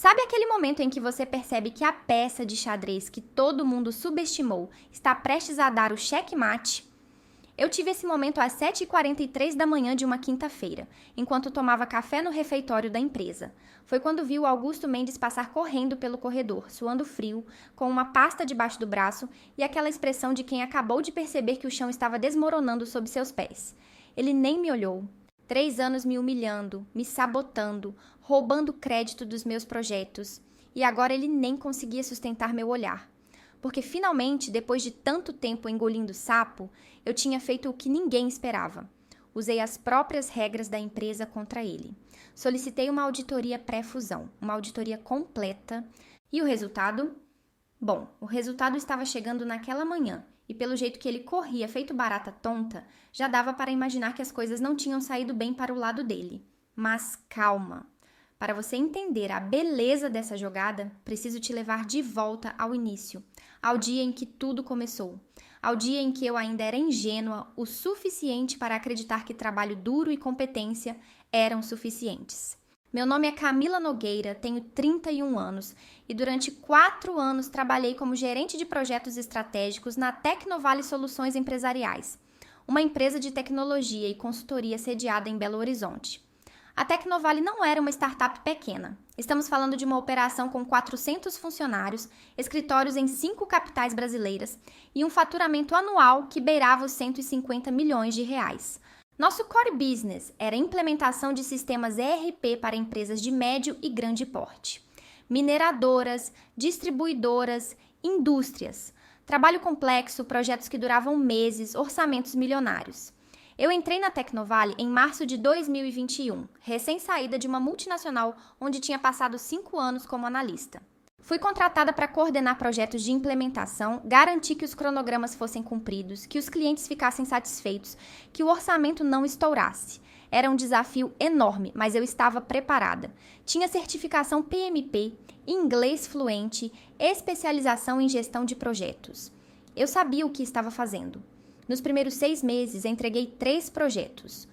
Sabe aquele momento em que você percebe que a peça de xadrez que todo mundo subestimou está prestes a dar o checkmate? Eu tive esse momento às 7h43 da manhã de uma quinta-feira, enquanto tomava café no refeitório da empresa. Foi quando vi o Augusto Mendes passar correndo pelo corredor, suando frio, com uma pasta debaixo do braço e aquela expressão de quem acabou de perceber que o chão estava desmoronando sob seus pés. Ele nem me olhou. 3 anos me humilhando, me sabotando, roubando crédito dos meus projetos. E agora ele nem conseguia sustentar meu olhar. Porque finalmente, depois de tanto tempo engolindo sapo, eu tinha feito o que ninguém esperava. Usei as próprias regras da empresa contra ele. Solicitei uma auditoria pré-fusão, uma auditoria completa. E o resultado? Bom, o resultado estava chegando naquela manhã. E pelo jeito que ele corria feito barata tonta, já dava para imaginar que as coisas não tinham saído bem para o lado dele. Mas calma! Para você entender a beleza dessa jogada, preciso te levar de volta ao início, ao dia em que tudo começou, ao dia em que eu ainda era ingênua o suficiente para acreditar que trabalho duro e competência eram suficientes. Meu nome é Camila Nogueira, tenho 31 anos e durante 4 anos trabalhei como gerente de projetos estratégicos na Tecnovale Soluções Empresariais, uma empresa de tecnologia e consultoria sediada em Belo Horizonte. A Tecnovale não era uma startup pequena. Estamos falando de uma operação com 400 funcionários, escritórios em 5 capitais brasileiras e um faturamento anual que beirava os 150 milhões de reais. Nosso core business era a implementação de sistemas ERP para empresas de médio e grande porte. Mineradoras, distribuidoras, indústrias. Trabalho complexo, projetos que duravam meses, orçamentos milionários. Eu entrei na Tecnovale em março de 2021, recém-saída de uma multinacional onde tinha passado 5 anos como analista. Fui contratada para coordenar projetos de implementação, garantir que os cronogramas fossem cumpridos, que os clientes ficassem satisfeitos, que o orçamento não estourasse. Era um desafio enorme, mas eu estava preparada. Tinha certificação PMP, inglês fluente, especialização em gestão de projetos. Eu sabia o que estava fazendo. Nos primeiros 6 meses, entreguei 3 projetos.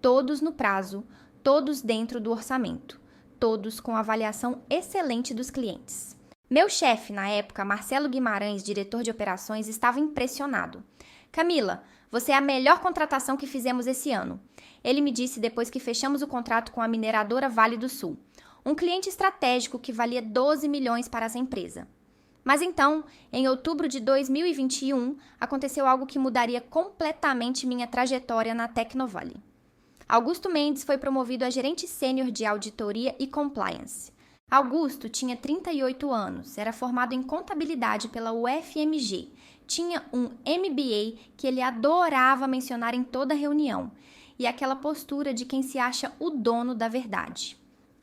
Todos no prazo, todos dentro do orçamento. Todos com avaliação excelente dos clientes. Meu chefe, na época, Marcelo Guimarães, diretor de operações, estava impressionado. Camila, você é a melhor contratação que fizemos esse ano. Ele me disse depois que fechamos o contrato com a mineradora Vale do Sul, um cliente estratégico que valia 12 milhões para essa empresa. Mas então, em outubro de 2021, aconteceu algo que mudaria completamente minha trajetória na Tecnovale. Augusto Mendes foi promovido a gerente sênior de auditoria e compliance. Augusto tinha 38 anos, era formado em contabilidade pela UFMG, tinha um MBA que ele adorava mencionar em toda reunião, e aquela postura de quem se acha o dono da verdade.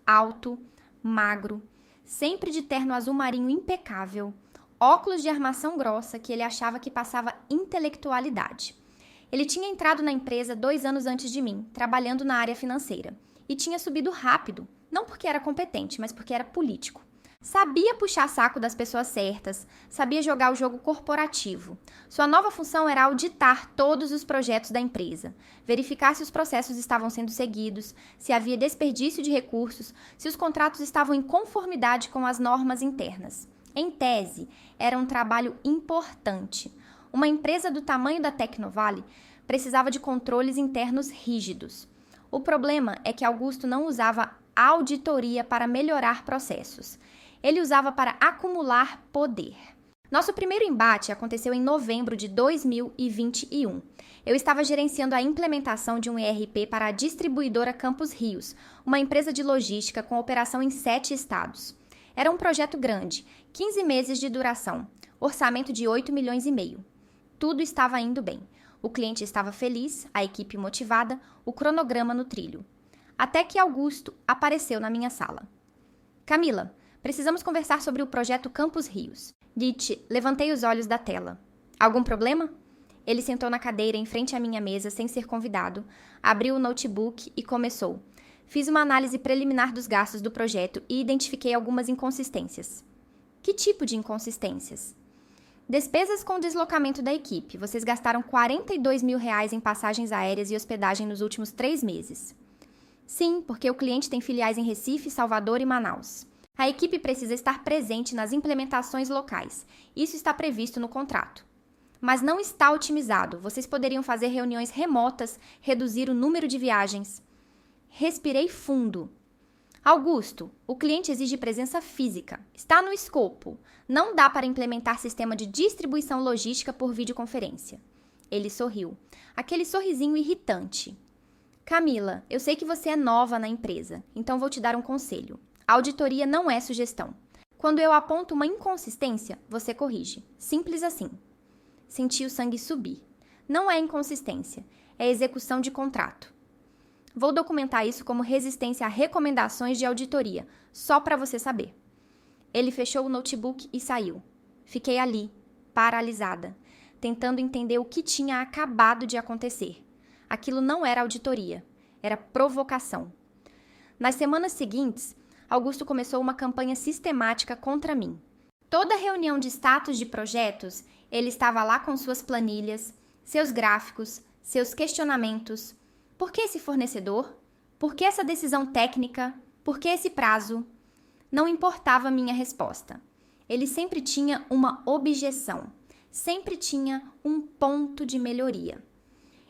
Alto, magro, sempre de terno azul marinho impecável, óculos de armação grossa que ele achava que passava intelectualidade. Ele tinha entrado na empresa 2 anos antes de mim, trabalhando na área financeira, e tinha subido rápido, não porque era competente, mas porque era político. Sabia puxar saco das pessoas certas, sabia jogar o jogo corporativo. Sua nova função era auditar todos os projetos da empresa, verificar se os processos estavam sendo seguidos, se havia desperdício de recursos, se os contratos estavam em conformidade com as normas internas. Em tese, era um trabalho importante. Uma empresa do tamanho da Tecnovale precisava de controles internos rígidos. O problema é que Augusto não usava auditoria para melhorar processos. Ele usava para acumular poder. Nosso primeiro embate aconteceu em novembro de 2021. Eu estava gerenciando a implementação de um ERP para a distribuidora Campos Rios, uma empresa de logística com operação em 7 estados. Era um projeto grande, 15 meses de duração, orçamento de 8 milhões e meio. Tudo estava indo bem. O cliente estava feliz, a equipe motivada, o cronograma no trilho. Até que Augusto apareceu na minha sala. Camila, precisamos conversar sobre o projeto Campos Rios. Levantei os olhos da tela. Algum problema? Ele sentou na cadeira em frente à minha mesa sem ser convidado, abriu o notebook e começou. Fiz uma análise preliminar dos gastos do projeto e identifiquei algumas inconsistências. Que tipo de inconsistências? Despesas com deslocamento da equipe. Vocês gastaram R$42 mil em passagens aéreas e hospedagem nos últimos 3 meses. Sim, porque o cliente tem filiais em Recife, Salvador e Manaus. A equipe precisa estar presente nas implementações locais. Isso está previsto no contrato. Mas não está otimizado. Vocês poderiam fazer reuniões remotas, reduzir o número de viagens. Respirei fundo. Augusto, o cliente exige presença física. Está no escopo. Não dá para implementar sistema de distribuição logística por videoconferência. Ele sorriu. Aquele sorrisinho irritante. Camila, eu sei que você é nova na empresa, então vou te dar um conselho. A auditoria não é sugestão. Quando eu aponto uma inconsistência, você corrige. Simples assim. Senti o sangue subir. Não é inconsistência, é execução de contrato. Vou documentar isso como resistência a recomendações de auditoria, só para você saber. Ele fechou o notebook e saiu. Fiquei ali, paralisada, tentando entender o que tinha acabado de acontecer. Aquilo não era auditoria, era provocação. Nas semanas seguintes, Augusto começou uma campanha sistemática contra mim. Toda reunião de status de projetos, ele estava lá com suas planilhas, seus gráficos, seus questionamentos. Por que esse fornecedor? Por que essa decisão técnica? Por que esse prazo? Não importava a minha resposta. Ele sempre tinha uma objeção. Sempre tinha um ponto de melhoria.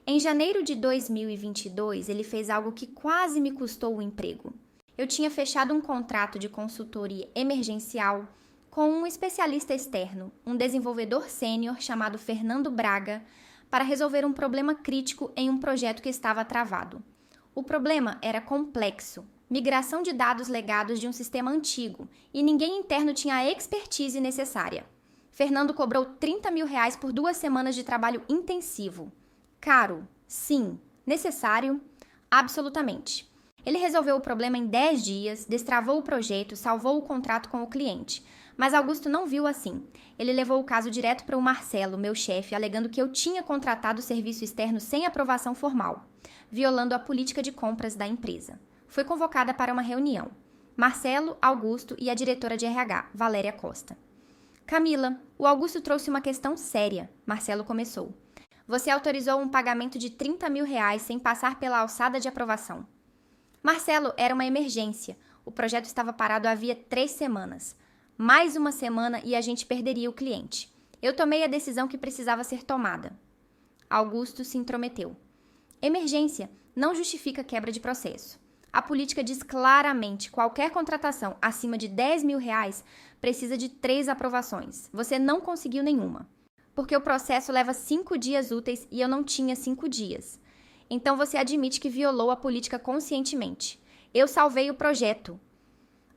Em janeiro de 2022, ele fez algo que quase me custou o emprego. Eu tinha fechado um contrato de consultoria emergencial com um especialista externo, um desenvolvedor sênior chamado Fernando Braga, para resolver um problema crítico em um projeto que estava travado. O problema era complexo, migração de dados legados de um sistema antigo, e ninguém interno tinha a expertise necessária. Fernando cobrou R$30 mil por 2 semanas de trabalho intensivo. Caro? Sim. Necessário? Absolutamente. Ele resolveu o problema em 10 dias, destravou o projeto, salvou o contrato com o cliente. Mas Augusto não viu assim. Ele levou o caso direto para o Marcelo, meu chefe, alegando que eu tinha contratado o serviço externo sem aprovação formal, violando a política de compras da empresa. Fui convocada para uma reunião. Marcelo, Augusto e a diretora de RH, Valéria Costa. Camila, o Augusto trouxe uma questão séria. Marcelo começou. Você autorizou um pagamento de R$30 mil sem passar pela alçada de aprovação. Marcelo, era uma emergência. O projeto estava parado havia 3 semanas. Mais uma semana e a gente perderia o cliente. Eu tomei a decisão que precisava ser tomada. Augusto se intrometeu. Emergência não justifica quebra de processo. A política diz claramente que qualquer contratação acima de R$10 mil precisa de 3 aprovações. Você não conseguiu nenhuma. Porque o processo leva 5 dias úteis e eu não tinha 5 dias. Então você admite que violou a política conscientemente. Eu salvei o projeto.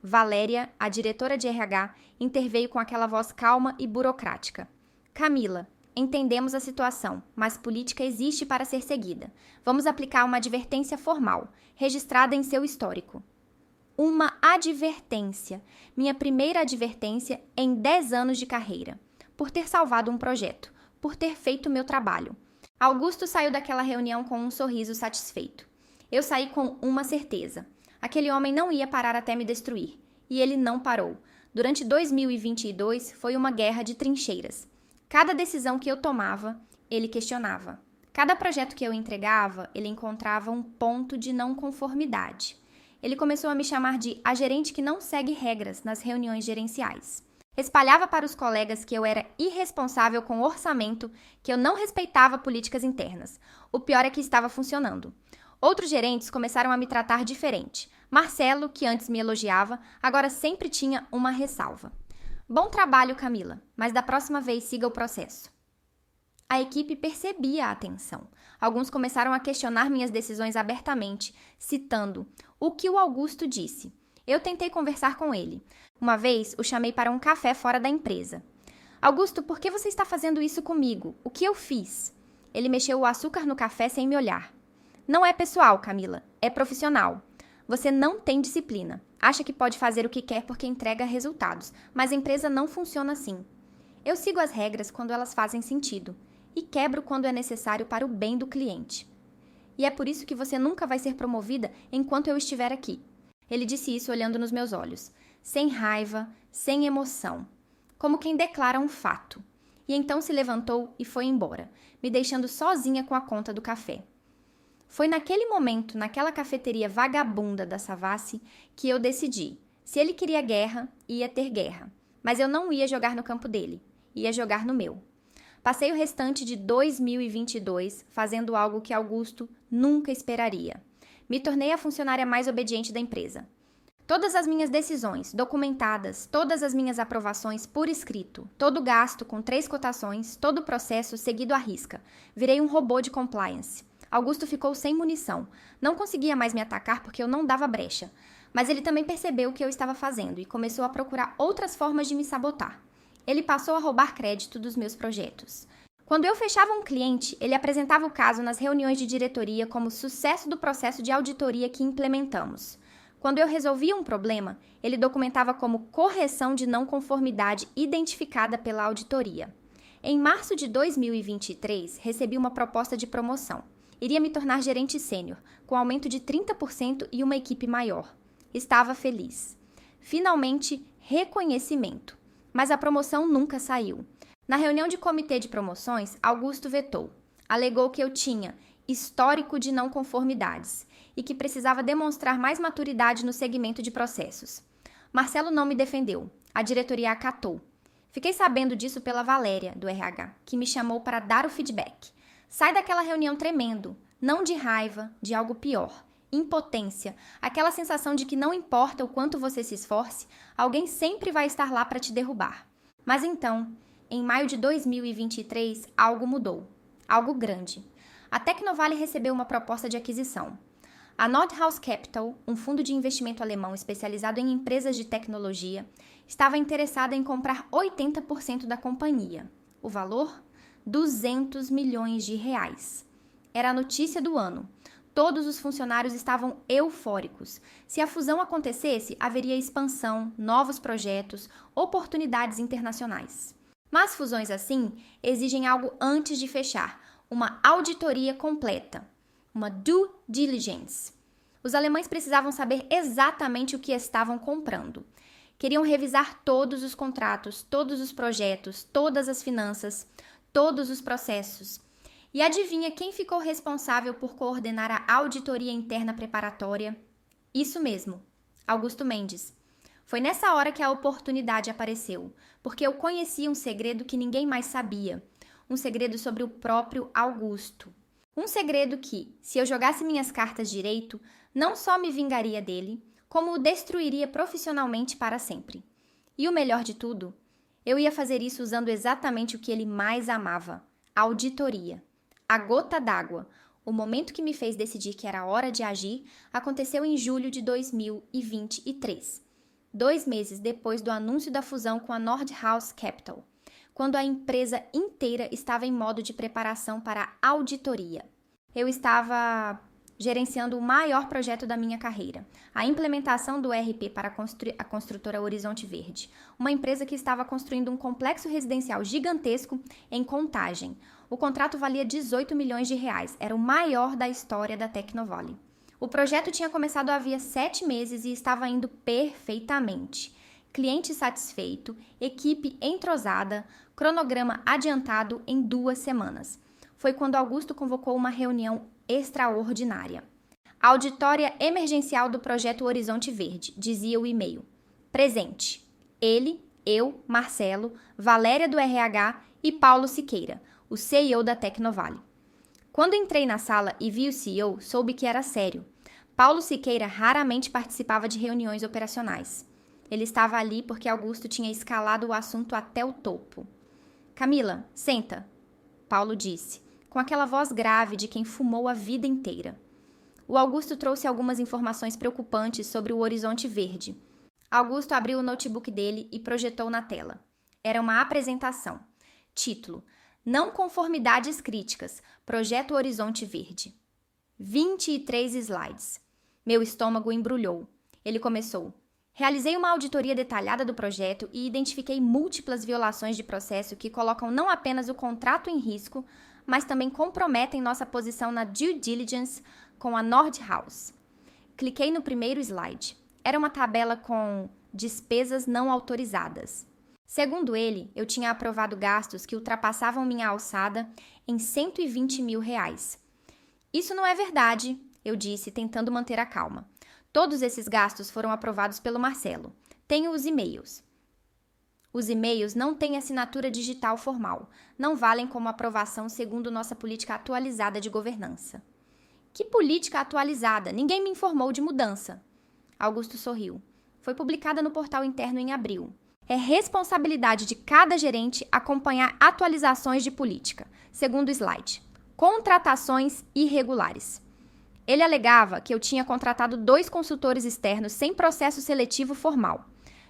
Valéria, a diretora de RH, interveio com aquela voz calma e burocrática. Camila, entendemos a situação, mas política existe para ser seguida. Vamos aplicar uma advertência formal, registrada em seu histórico. Uma advertência. Minha primeira advertência em 10 anos de carreira. Por ter salvado um projeto. Por ter feito meu trabalho. Augusto saiu daquela reunião com um sorriso satisfeito. Eu saí com uma certeza. Aquele homem não ia parar até me destruir. E ele não parou. Durante 2022, foi uma guerra de trincheiras. Cada decisão que eu tomava, ele questionava. Cada projeto que eu entregava, ele encontrava um ponto de não conformidade. Ele começou a me chamar de a gerente que não segue regras nas reuniões gerenciais. Espalhava para os colegas que eu era irresponsável com o orçamento, que eu não respeitava políticas internas. O pior é que estava funcionando. Outros gerentes começaram a me tratar diferente. Marcelo, que antes me elogiava, agora sempre tinha uma ressalva. Bom trabalho, Camila, mas da próxima vez siga o processo. A equipe percebia a atenção. Alguns começaram a questionar minhas decisões abertamente, citando o que o Augusto disse. Eu tentei conversar com ele. Uma vez, o chamei para um café fora da empresa. Augusto, por que você está fazendo isso comigo? O que eu fiz? Ele mexeu o açúcar no café sem me olhar. Não é pessoal, Camila. É profissional. Você não tem disciplina. Acha que pode fazer o que quer porque entrega resultados. Mas a empresa não funciona assim. Eu sigo as regras quando elas fazem sentido. E quebro quando é necessário para o bem do cliente. E é por isso que você nunca vai ser promovida enquanto eu estiver aqui. Ele disse isso olhando nos meus olhos. Sem raiva, sem emoção. Como quem declara um fato. E então se levantou e foi embora, me deixando sozinha com a conta do café. Foi naquele momento, naquela cafeteria vagabunda da Savassi, que eu decidi. Se ele queria guerra, ia ter guerra. Mas eu não ia jogar no campo dele, ia jogar no meu. Passei o restante de 2022 fazendo algo que Augusto nunca esperaria. Me tornei a funcionária mais obediente da empresa. Todas as minhas decisões, documentadas, todas as minhas aprovações por escrito, todo gasto com 3 cotações, todo o processo seguido à risca. Virei um robô de compliance. Augusto ficou sem munição. Não conseguia mais me atacar porque eu não dava brecha. Mas ele também percebeu o que eu estava fazendo e começou a procurar outras formas de me sabotar. Ele passou a roubar crédito dos meus projetos. Quando eu fechava um cliente, ele apresentava o caso nas reuniões de diretoria como sucesso do processo de auditoria que implementamos. Quando eu resolvia um problema, ele documentava como correção de não conformidade identificada pela auditoria. Em março de 2023, recebi uma proposta de promoção. Iria me tornar gerente sênior, com aumento de 30% e uma equipe maior. Estava feliz. Finalmente, reconhecimento. Mas a promoção nunca saiu. Na reunião de comitê de promoções, Augusto vetou. Alegou que eu tinha histórico de não conformidades e que precisava demonstrar mais maturidade no segmento de processos. Marcelo não me defendeu. A diretoria acatou. Fiquei sabendo disso pela Valéria, do RH, que me chamou para dar o feedback. Sai daquela reunião tremendo, não de raiva, de algo pior. Impotência, aquela sensação de que não importa o quanto você se esforce, alguém sempre vai estar lá para te derrubar. Mas então, em maio de 2023, algo mudou. Algo grande. A Tecnovale recebeu uma proposta de aquisição. A Nordhaus Capital, um fundo de investimento alemão especializado em empresas de tecnologia, estava interessada em comprar 80% da companhia. O valor? 200 milhões de reais. Era a notícia do ano. Todos os funcionários estavam eufóricos. Se a fusão acontecesse, haveria expansão, novos projetos, oportunidades internacionais. Mas fusões assim exigem algo antes de fechar, uma auditoria completa, uma due diligence. Os alemães precisavam saber exatamente o que estavam comprando. Queriam revisar todos os contratos, todos os projetos, todas as finanças, todos os processos. E adivinha quem ficou responsável por coordenar a auditoria interna preparatória? Isso mesmo, Augusto Mendes. Foi nessa hora que a oportunidade apareceu, porque eu conhecia um segredo que ninguém mais sabia. Um segredo sobre o próprio Augusto. Um segredo que, se eu jogasse minhas cartas direito, não só me vingaria dele, como o destruiria profissionalmente para sempre. E o melhor de tudo, eu ia fazer isso usando exatamente o que ele mais amava, a auditoria. A gota d'água, o momento que me fez decidir que era hora de agir, aconteceu em julho de 2023, 2 meses depois do anúncio da fusão com a Nordhaus Capital, quando a empresa inteira estava em modo de preparação para a auditoria. Eu estava gerenciando o maior projeto da minha carreira, a implementação do ERP para a construtora Horizonte Verde, uma empresa que estava construindo um complexo residencial gigantesco em Contagem. O contrato valia 18 milhões de reais, era o maior da história da Tecnovale. O projeto tinha começado havia 7 meses e estava indo perfeitamente. Cliente satisfeito, equipe entrosada, cronograma adiantado em 2 semanas. Foi quando Augusto convocou uma reunião extraordinária. A auditória emergencial do projeto Horizonte Verde, dizia o e-mail. Presente. Ele, eu, Marcelo, Valéria do RH e Paulo Siqueira, o CEO da Tecnovale. Quando entrei na sala e vi o CEO, soube que era sério. Paulo Siqueira raramente participava de reuniões operacionais. Ele estava ali porque Augusto tinha escalado o assunto até o topo. Camila, senta, Paulo disse, com aquela voz grave de quem fumou a vida inteira. O Augusto trouxe algumas informações preocupantes sobre o Horizonte Verde. Augusto abriu o notebook dele e projetou na tela. Era uma apresentação. Título: Não conformidades críticas. Projeto Horizonte Verde. 23 slides. Meu estômago embrulhou. Ele começou. Realizei uma auditoria detalhada do projeto e identifiquei múltiplas violações de processo que colocam não apenas o contrato em risco, mas também comprometem nossa posição na due diligence com a Nordhaus. Cliquei no primeiro slide. Era uma tabela com despesas não autorizadas. Segundo ele, eu tinha aprovado gastos que ultrapassavam minha alçada em 120 mil reais. Isso não é verdade, eu disse, tentando manter a calma. Todos esses gastos foram aprovados pelo Marcelo. Tenho os e-mails. Os e-mails não têm assinatura digital formal, não valem como aprovação segundo nossa política atualizada de governança. Que política atualizada? Ninguém me informou de mudança. Augusto sorriu. Foi publicada no portal interno em abril. É responsabilidade de cada gerente acompanhar atualizações de política, segundo o slide. Contratações irregulares. Ele alegava que eu tinha contratado 2 consultores externos sem processo seletivo formal,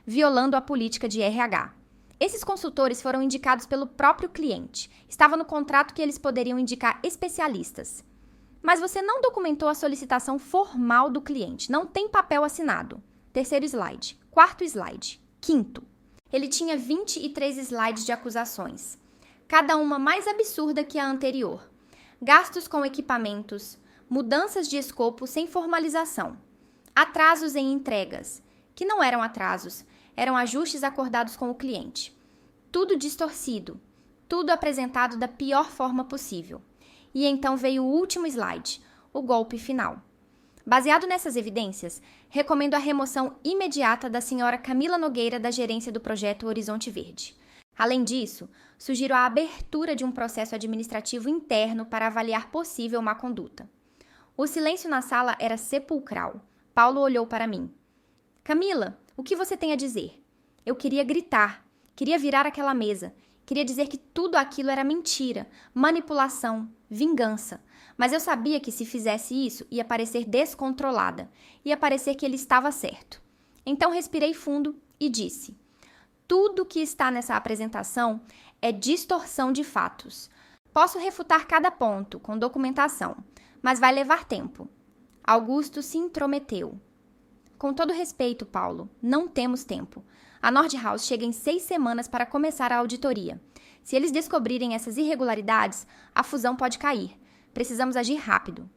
violando a política de RH. Esses consultores foram indicados pelo próprio cliente. Estava no contrato que eles poderiam indicar especialistas. Mas você não documentou a solicitação formal do cliente. Não tem papel assinado. Terceiro slide. Quarto slide. Quinto. Ele tinha 23 slides de acusações. Cada uma mais absurda que a anterior. Gastos com equipamentos. Mudanças de escopo sem formalização. Atrasos em entregas. Que não eram atrasos. Eram ajustes acordados com o cliente. Tudo distorcido. Tudo apresentado da pior forma possível. E então veio o último slide, o golpe final. Baseado nessas evidências, recomendo a remoção imediata da senhora Camila Nogueira da gerência do projeto Horizonte Verde. Além disso, sugiro a abertura de um processo administrativo interno para avaliar possível má conduta. O silêncio na sala era sepulcral. Paulo olhou para mim. Camila, o que você tem a dizer? Eu queria gritar, queria virar aquela mesa, queria dizer que tudo aquilo era mentira, manipulação, vingança. Mas eu sabia que se fizesse isso, ia parecer descontrolada, ia parecer que ele estava certo. Então respirei fundo e disse: tudo que está nessa apresentação é distorção de fatos. Posso refutar cada ponto com documentação, mas vai levar tempo. Augusto se intrometeu. Com todo respeito, Paulo, não temos tempo. A Nordhaus chega em 6 semanas para começar a auditoria. Se eles descobrirem essas irregularidades, a fusão pode cair. Precisamos agir rápido.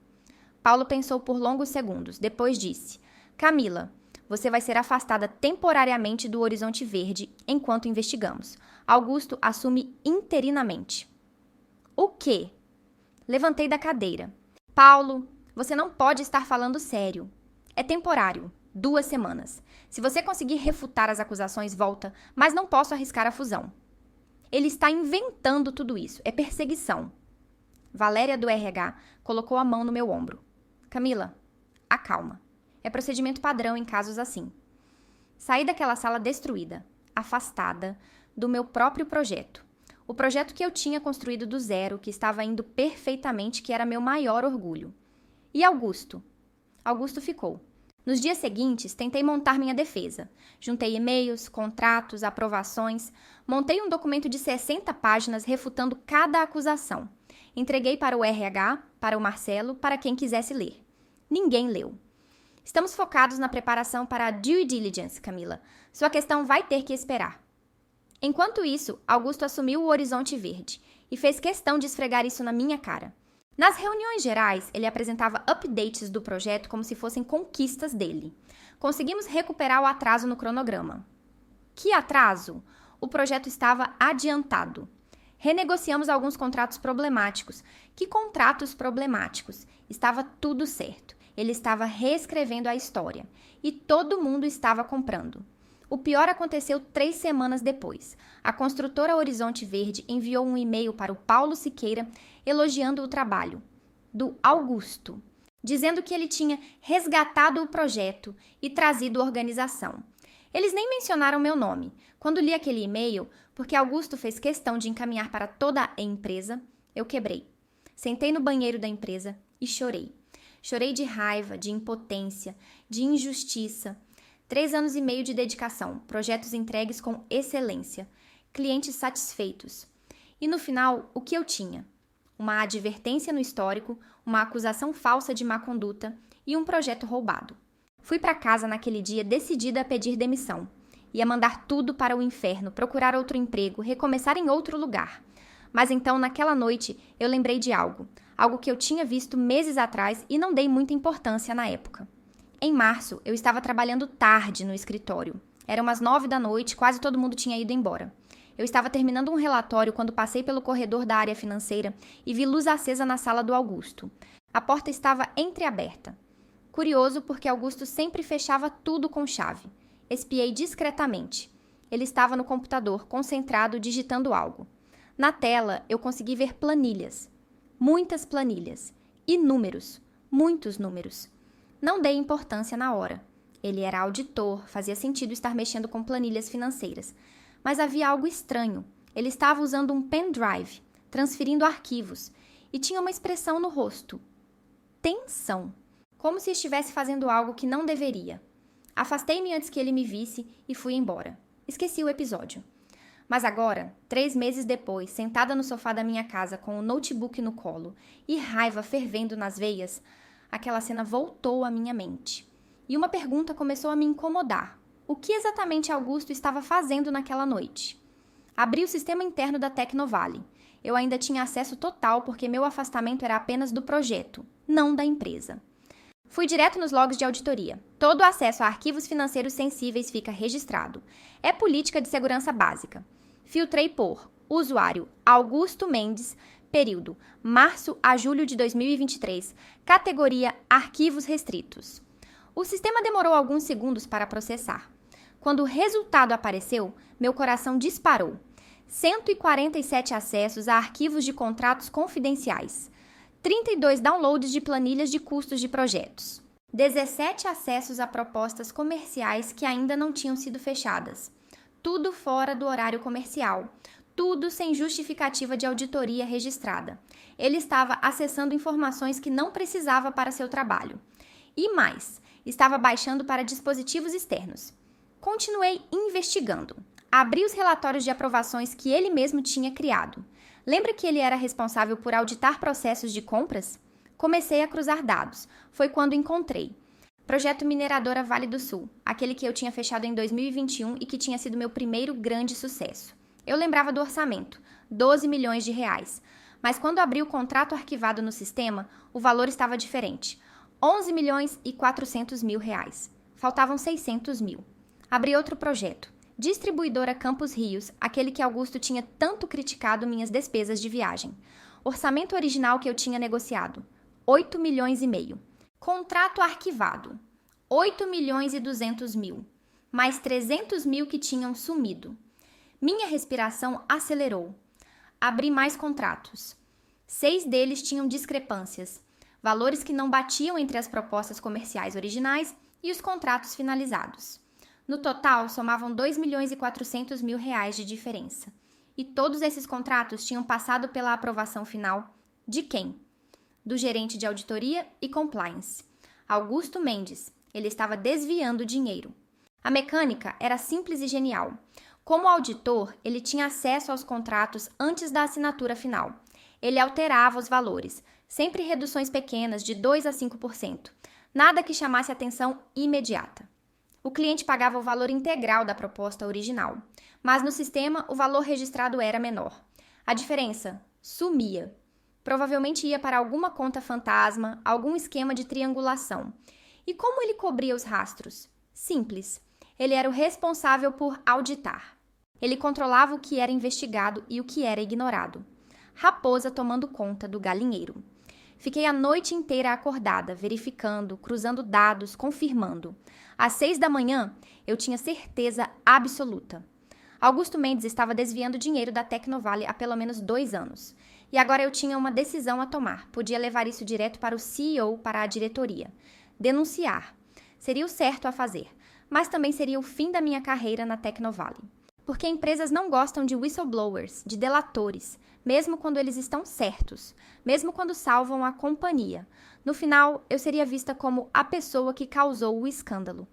Paulo pensou por longos segundos. Depois disse: Camila, você vai ser afastada temporariamente do Horizonte Verde enquanto investigamos. Augusto assume interinamente. O quê? Levantei da cadeira. Paulo, você não pode estar falando sério. É temporário. 2 semanas. Se você conseguir refutar as acusações, volta, mas não posso arriscar a fusão. Ele está inventando tudo isso. É perseguição. Valéria do RH colocou a mão no meu ombro. Camila, acalma. É procedimento padrão em casos assim. Saí daquela sala destruída, afastada do meu próprio projeto. O projeto que eu tinha construído do zero, que estava indo perfeitamente, que era meu maior orgulho. E Augusto? Augusto ficou. Nos dias seguintes, tentei montar minha defesa. Juntei e-mails, contratos, aprovações. Montei um documento de 60 páginas refutando cada acusação. Entreguei para o RH, para o Marcelo, para quem quisesse ler. Ninguém leu. Estamos focados na preparação para a due diligence, Camila. Sua questão vai ter que esperar. Enquanto isso, Augusto assumiu o Horizonte Verde e fez questão de esfregar isso na minha cara. Nas reuniões gerais, ele apresentava updates do projeto como se fossem conquistas dele. Conseguimos recuperar o atraso no cronograma. Que atraso? O projeto estava adiantado. Renegociamos alguns contratos problemáticos. Que contratos problemáticos? Estava tudo certo. Ele estava reescrevendo a história. E todo mundo estava comprando. O pior aconteceu 3 semanas depois. A construtora Horizonte Verde enviou um e-mail para o Paulo Siqueira elogiando o trabalho do Augusto, dizendo que ele tinha resgatado o projeto e trazido organização. Eles nem mencionaram meu nome. Quando li aquele e-mail, porque Augusto fez questão de encaminhar para toda a empresa, eu quebrei. Sentei no banheiro da empresa e chorei. Chorei de raiva, de impotência, de injustiça. 3 anos e meio de dedicação, projetos entregues com excelência, clientes satisfeitos. E no final, o que eu tinha? Uma advertência no histórico, uma acusação falsa de má conduta e um projeto roubado. Fui para casa naquele dia decidida a pedir demissão. Ia mandar tudo para o inferno, procurar outro emprego, recomeçar em outro lugar. Mas então, naquela noite, eu lembrei de algo que eu tinha visto meses atrás e não dei muita importância na época. Em março, eu estava trabalhando tarde no escritório. Eram umas 9 da noite, quase todo mundo tinha ido embora. Eu estava terminando um relatório quando passei pelo corredor da área financeira e vi luz acesa na sala do Augusto. A porta estava entreaberta. Curioso porque Augusto sempre fechava tudo com chave. Espiei discretamente. Ele estava no computador, concentrado, digitando algo. Na tela, eu consegui ver planilhas. Muitas planilhas. E números. Muitos números. Não dei importância na hora. Ele era auditor, fazia sentido estar mexendo com planilhas financeiras. Mas havia algo estranho. Ele estava usando um pendrive, transferindo arquivos, e tinha uma expressão no rosto. Tensão. Como se estivesse fazendo algo que não deveria. Afastei-me antes que ele me visse e fui embora. Esqueci o episódio. Mas agora, 3 meses depois, sentada no sofá da minha casa com o notebook no colo e raiva fervendo nas veias, aquela cena voltou à minha mente. E uma pergunta começou a me incomodar. O que exatamente Augusto estava fazendo naquela noite? Abri o sistema interno da Tecnovale. Eu ainda tinha acesso total porque meu afastamento era apenas do projeto, não da empresa. Fui direto nos logs de auditoria. Todo acesso a arquivos financeiros sensíveis fica registrado. É política de segurança básica. Filtrei por usuário Augusto Mendes, período março a julho de 2023, categoria arquivos restritos. O sistema demorou alguns segundos para processar. Quando o resultado apareceu, meu coração disparou. 147 acessos a arquivos de contratos confidenciais. 32 downloads de planilhas de custos de projetos. 17 acessos a propostas comerciais que ainda não tinham sido fechadas. Tudo fora do horário comercial. Tudo sem justificativa de auditoria registrada. Ele estava acessando informações que não precisava para seu trabalho. E mais, estava baixando para dispositivos externos. Continuei investigando. Abri os relatórios de aprovações que ele mesmo tinha criado. Lembra que ele era responsável por auditar processos de compras? Comecei a cruzar dados. Foi quando encontrei. Projeto Mineradora Vale do Sul, aquele que eu tinha fechado em 2021 e que tinha sido meu primeiro grande sucesso. Eu lembrava do orçamento, 12 milhões de reais. Mas quando abri o contrato arquivado no sistema, o valor estava diferente. 11 milhões e 400 mil reais. Faltavam 600 mil. Abri outro projeto. Distribuidora Campos Rios, aquele que Augusto tinha tanto criticado minhas despesas de viagem. Orçamento original que eu tinha negociado. 8 milhões e meio. Contrato arquivado. 8 milhões e 200 mil. Mais 300 mil que tinham sumido. Minha respiração acelerou. Abri mais contratos. 6 deles tinham discrepâncias. Valores que não batiam entre as propostas comerciais originais e os contratos finalizados. No total, somavam 2 milhões e 400 mil reais de diferença. E todos esses contratos tinham passado pela aprovação final de quem? Do gerente de auditoria e compliance, Augusto Mendes. Ele estava desviando dinheiro. A mecânica era simples e genial. Como auditor, ele tinha acesso aos contratos antes da assinatura final. Ele alterava os valores, sempre reduções pequenas de 2 a 5%. Nada que chamasse atenção imediata. O cliente pagava o valor integral da proposta original, mas no sistema o valor registrado era menor. A diferença sumia. Provavelmente ia para alguma conta fantasma, algum esquema de triangulação. E como ele cobria os rastros? Simples. Ele era o responsável por auditar. Ele controlava o que era investigado e o que era ignorado. Raposa tomando conta do galinheiro. Fiquei a noite inteira acordada, verificando, cruzando dados, confirmando. Às 6 da manhã, eu tinha certeza absoluta. Augusto Mendes estava desviando dinheiro da Tecnovale há pelo menos 2 anos. E agora eu tinha uma decisão a tomar. Podia levar isso direto para o CEO, para a diretoria. Denunciar. Seria o certo a fazer. Mas também seria o fim da minha carreira na Tecnovale. Porque empresas não gostam de whistleblowers, de delatores, mesmo quando eles estão certos, mesmo quando salvam a companhia. No final, eu seria vista como a pessoa que causou o escândalo.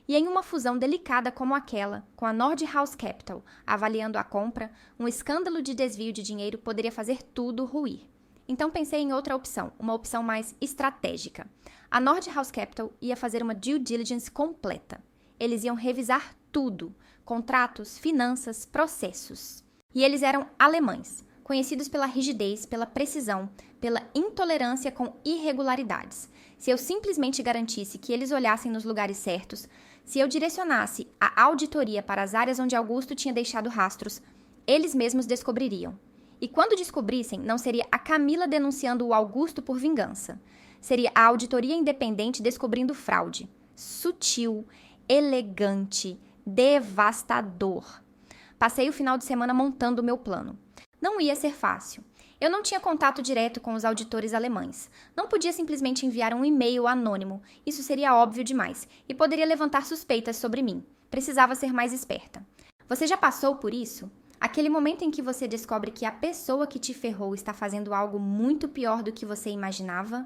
E em uma fusão delicada como aquela, com a Nordhaus Capital avaliando a compra, um escândalo de desvio de dinheiro poderia fazer tudo ruir. Então pensei em outra opção, uma opção mais estratégica. A Nordhaus Capital ia fazer uma due diligence completa. Eles iam revisar tudo, contratos, finanças, processos. E eles eram alemães, conhecidos pela rigidez, pela precisão, pela intolerância com irregularidades. Se eu simplesmente garantisse que eles olhassem nos lugares certos, se eu direcionasse a auditoria para as áreas onde Augusto tinha deixado rastros, eles mesmos descobririam. E quando descobrissem, não seria a Camila denunciando o Augusto por vingança. Seria a auditoria independente descobrindo fraude. Sutil, elegante, devastador. Passei o final de semana montando o meu plano. Não ia ser fácil. Eu não tinha contato direto com os auditores alemães. Não podia simplesmente enviar um e-mail anônimo. Isso seria óbvio demais e poderia levantar suspeitas sobre mim. Precisava ser mais esperta. Você já passou por isso? Aquele momento em que você descobre que a pessoa que te ferrou está fazendo algo muito pior do que você imaginava?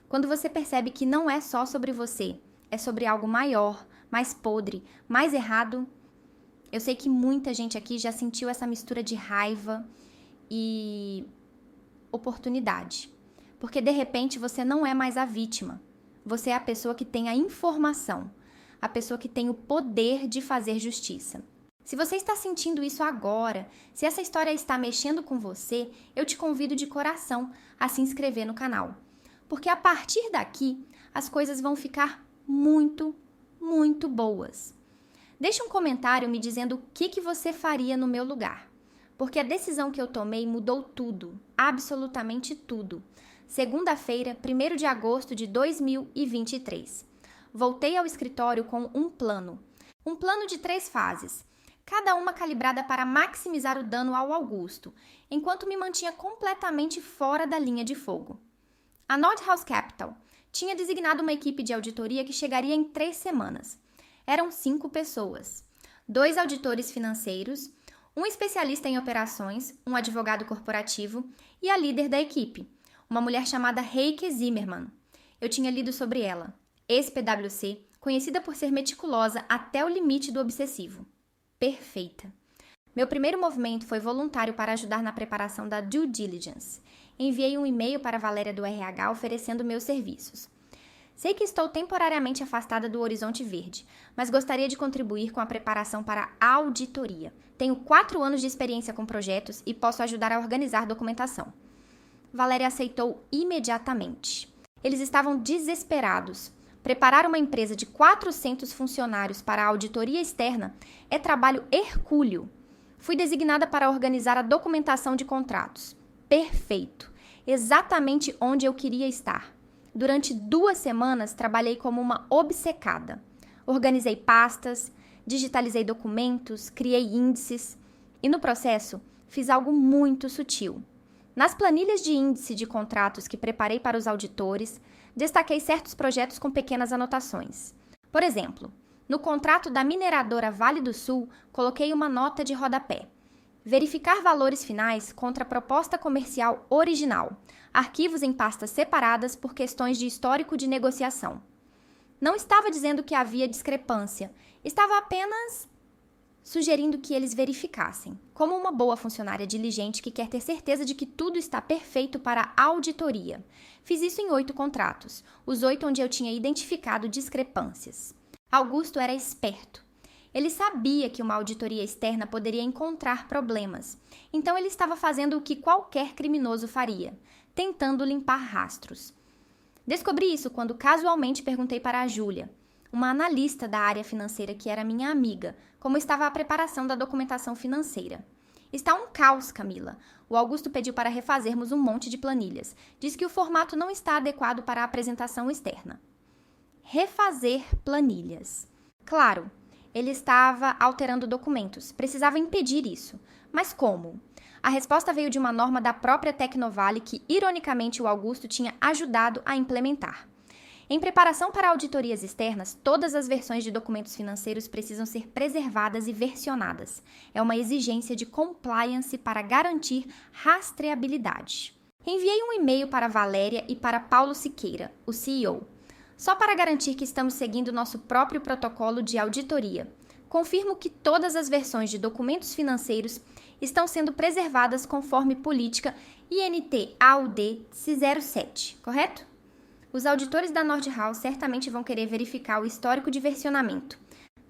Quando você percebe que não é só sobre você, é sobre algo maior, mais podre, mais errado. Eu sei que muita gente aqui já sentiu essa mistura de raiva e oportunidade. Porque de repente você não é mais a vítima. Você é a pessoa que tem a informação, a pessoa que tem o poder de fazer justiça. Se você está sentindo isso agora, se essa história está mexendo com você, eu te convido de coração a se inscrever no canal. Porque a partir daqui, as coisas vão ficar muito, muito boas. Deixe um comentário me dizendo o que você faria no meu lugar. Porque a decisão que eu tomei mudou tudo, absolutamente tudo. Segunda-feira, 1º de agosto de 2023. Voltei ao escritório com um plano de 3 fases. Cada uma calibrada para maximizar o dano ao Augusto, enquanto me mantinha completamente fora da linha de fogo. A Nordhaus Capital tinha designado uma equipe de auditoria que chegaria em 3 semanas. Eram 5 pessoas, 2 auditores financeiros, um especialista em operações, um advogado corporativo e a líder da equipe, uma mulher chamada Heike Zimmermann. Eu tinha lido sobre ela, ex-PwC, conhecida por ser meticulosa até o limite do obsessivo. Perfeita. Meu primeiro movimento foi voluntário para ajudar na preparação da due diligence. Enviei um e-mail para a Valéria do RH oferecendo meus serviços. Sei que estou temporariamente afastada do horizonte verde, mas gostaria de contribuir com a preparação para a auditoria. Tenho 4 anos de experiência com projetos e posso ajudar a organizar documentação. Valéria aceitou imediatamente. Eles estavam desesperados. Preparar uma empresa de 400 funcionários para a auditoria externa é trabalho hercúleo. Fui designada para organizar a documentação de contratos. Perfeito! Exatamente onde eu queria estar. Durante 2 semanas, trabalhei como uma obcecada. Organizei pastas, digitalizei documentos, criei índices e, no processo, fiz algo muito sutil. Nas planilhas de índice de contratos que preparei para os auditores, destaquei certos projetos com pequenas anotações. Por exemplo, no contrato da mineradora Vale do Sul, coloquei uma nota de rodapé. Verificar valores finais contra a proposta comercial original. Arquivos em pastas separadas por questões de histórico de negociação. Não estava dizendo que havia discrepância, estava apenas sugerindo que eles verificassem, como uma boa funcionária diligente que quer ter certeza de que tudo está perfeito para a auditoria. Fiz isso em 8 contratos, os 8 onde eu tinha identificado discrepâncias. Augusto era esperto. Ele sabia que uma auditoria externa poderia encontrar problemas, então ele estava fazendo o que qualquer criminoso faria, tentando limpar rastros. Descobri isso quando casualmente perguntei para a Júlia, uma analista da área financeira que era minha amiga, como estava a preparação da documentação financeira. Está um caos, Camila. O Augusto pediu para refazermos um monte de planilhas. Diz que o formato não está adequado para a apresentação externa. Refazer planilhas. Claro, ele estava alterando documentos. Precisava impedir isso. Mas como? A resposta veio de uma norma da própria Tecnovale que, ironicamente, o Augusto tinha ajudado a implementar. Em preparação para auditorias externas, todas as versões de documentos financeiros precisam ser preservadas e versionadas. É uma exigência de compliance para garantir rastreabilidade. Enviei um e-mail para Valéria e para Paulo Siqueira, o CEO, só para garantir que estamos seguindo nosso próprio protocolo de auditoria. Confirmo que todas as versões de documentos financeiros estão sendo preservadas conforme política INT-AUD 07, correto? Os auditores da Nordhaus certamente vão querer verificar o histórico de versionamento.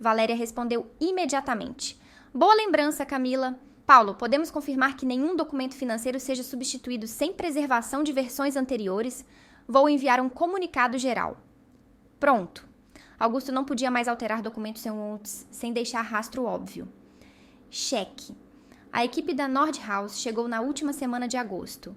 Valéria respondeu imediatamente. Boa lembrança, Camila. Paulo, podemos confirmar que nenhum documento financeiro seja substituído sem preservação de versões anteriores? Vou enviar um comunicado geral. Pronto. Augusto não podia mais alterar documentos sem deixar rastro óbvio. Cheque. A equipe da Nordhaus chegou na última semana de agosto.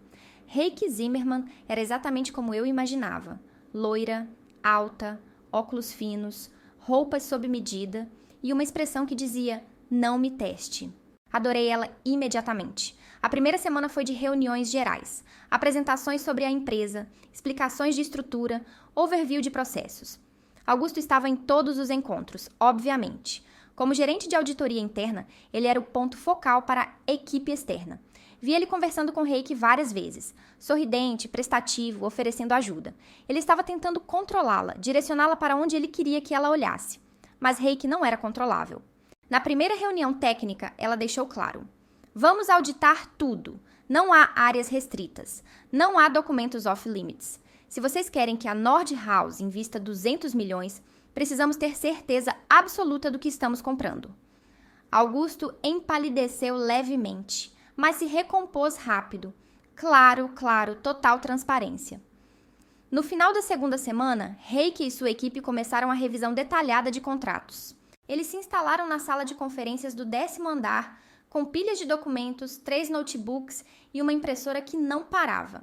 Heike Zimmermann era exatamente como eu imaginava. Loira, alta, óculos finos, roupas sob medida e uma expressão que dizia, não me teste. Adorei ela imediatamente. A primeira semana foi de reuniões gerais, apresentações sobre a empresa, explicações de estrutura, overview de processos. Augusto estava em todos os encontros, obviamente. Como gerente de auditoria interna, ele era o ponto focal para a equipe externa. Vi ele conversando com Heike várias vezes, sorridente, prestativo, oferecendo ajuda. Ele estava tentando controlá-la, direcioná-la para onde ele queria que ela olhasse. Mas Heike não era controlável. Na primeira reunião técnica, ela deixou claro: vamos auditar tudo. Não há áreas restritas. Não há documentos off-limits. Se vocês querem que a Nordhaus invista 200 milhões, precisamos ter certeza absoluta do que estamos comprando. Augusto empalideceu levemente, mas se recompôs rápido. Claro, total transparência. No final da segunda semana, Heike e sua equipe começaram a revisão detalhada de contratos. Eles se instalaram na sala de conferências do 10º andar, com pilhas de documentos, 3 notebooks e uma impressora que não parava.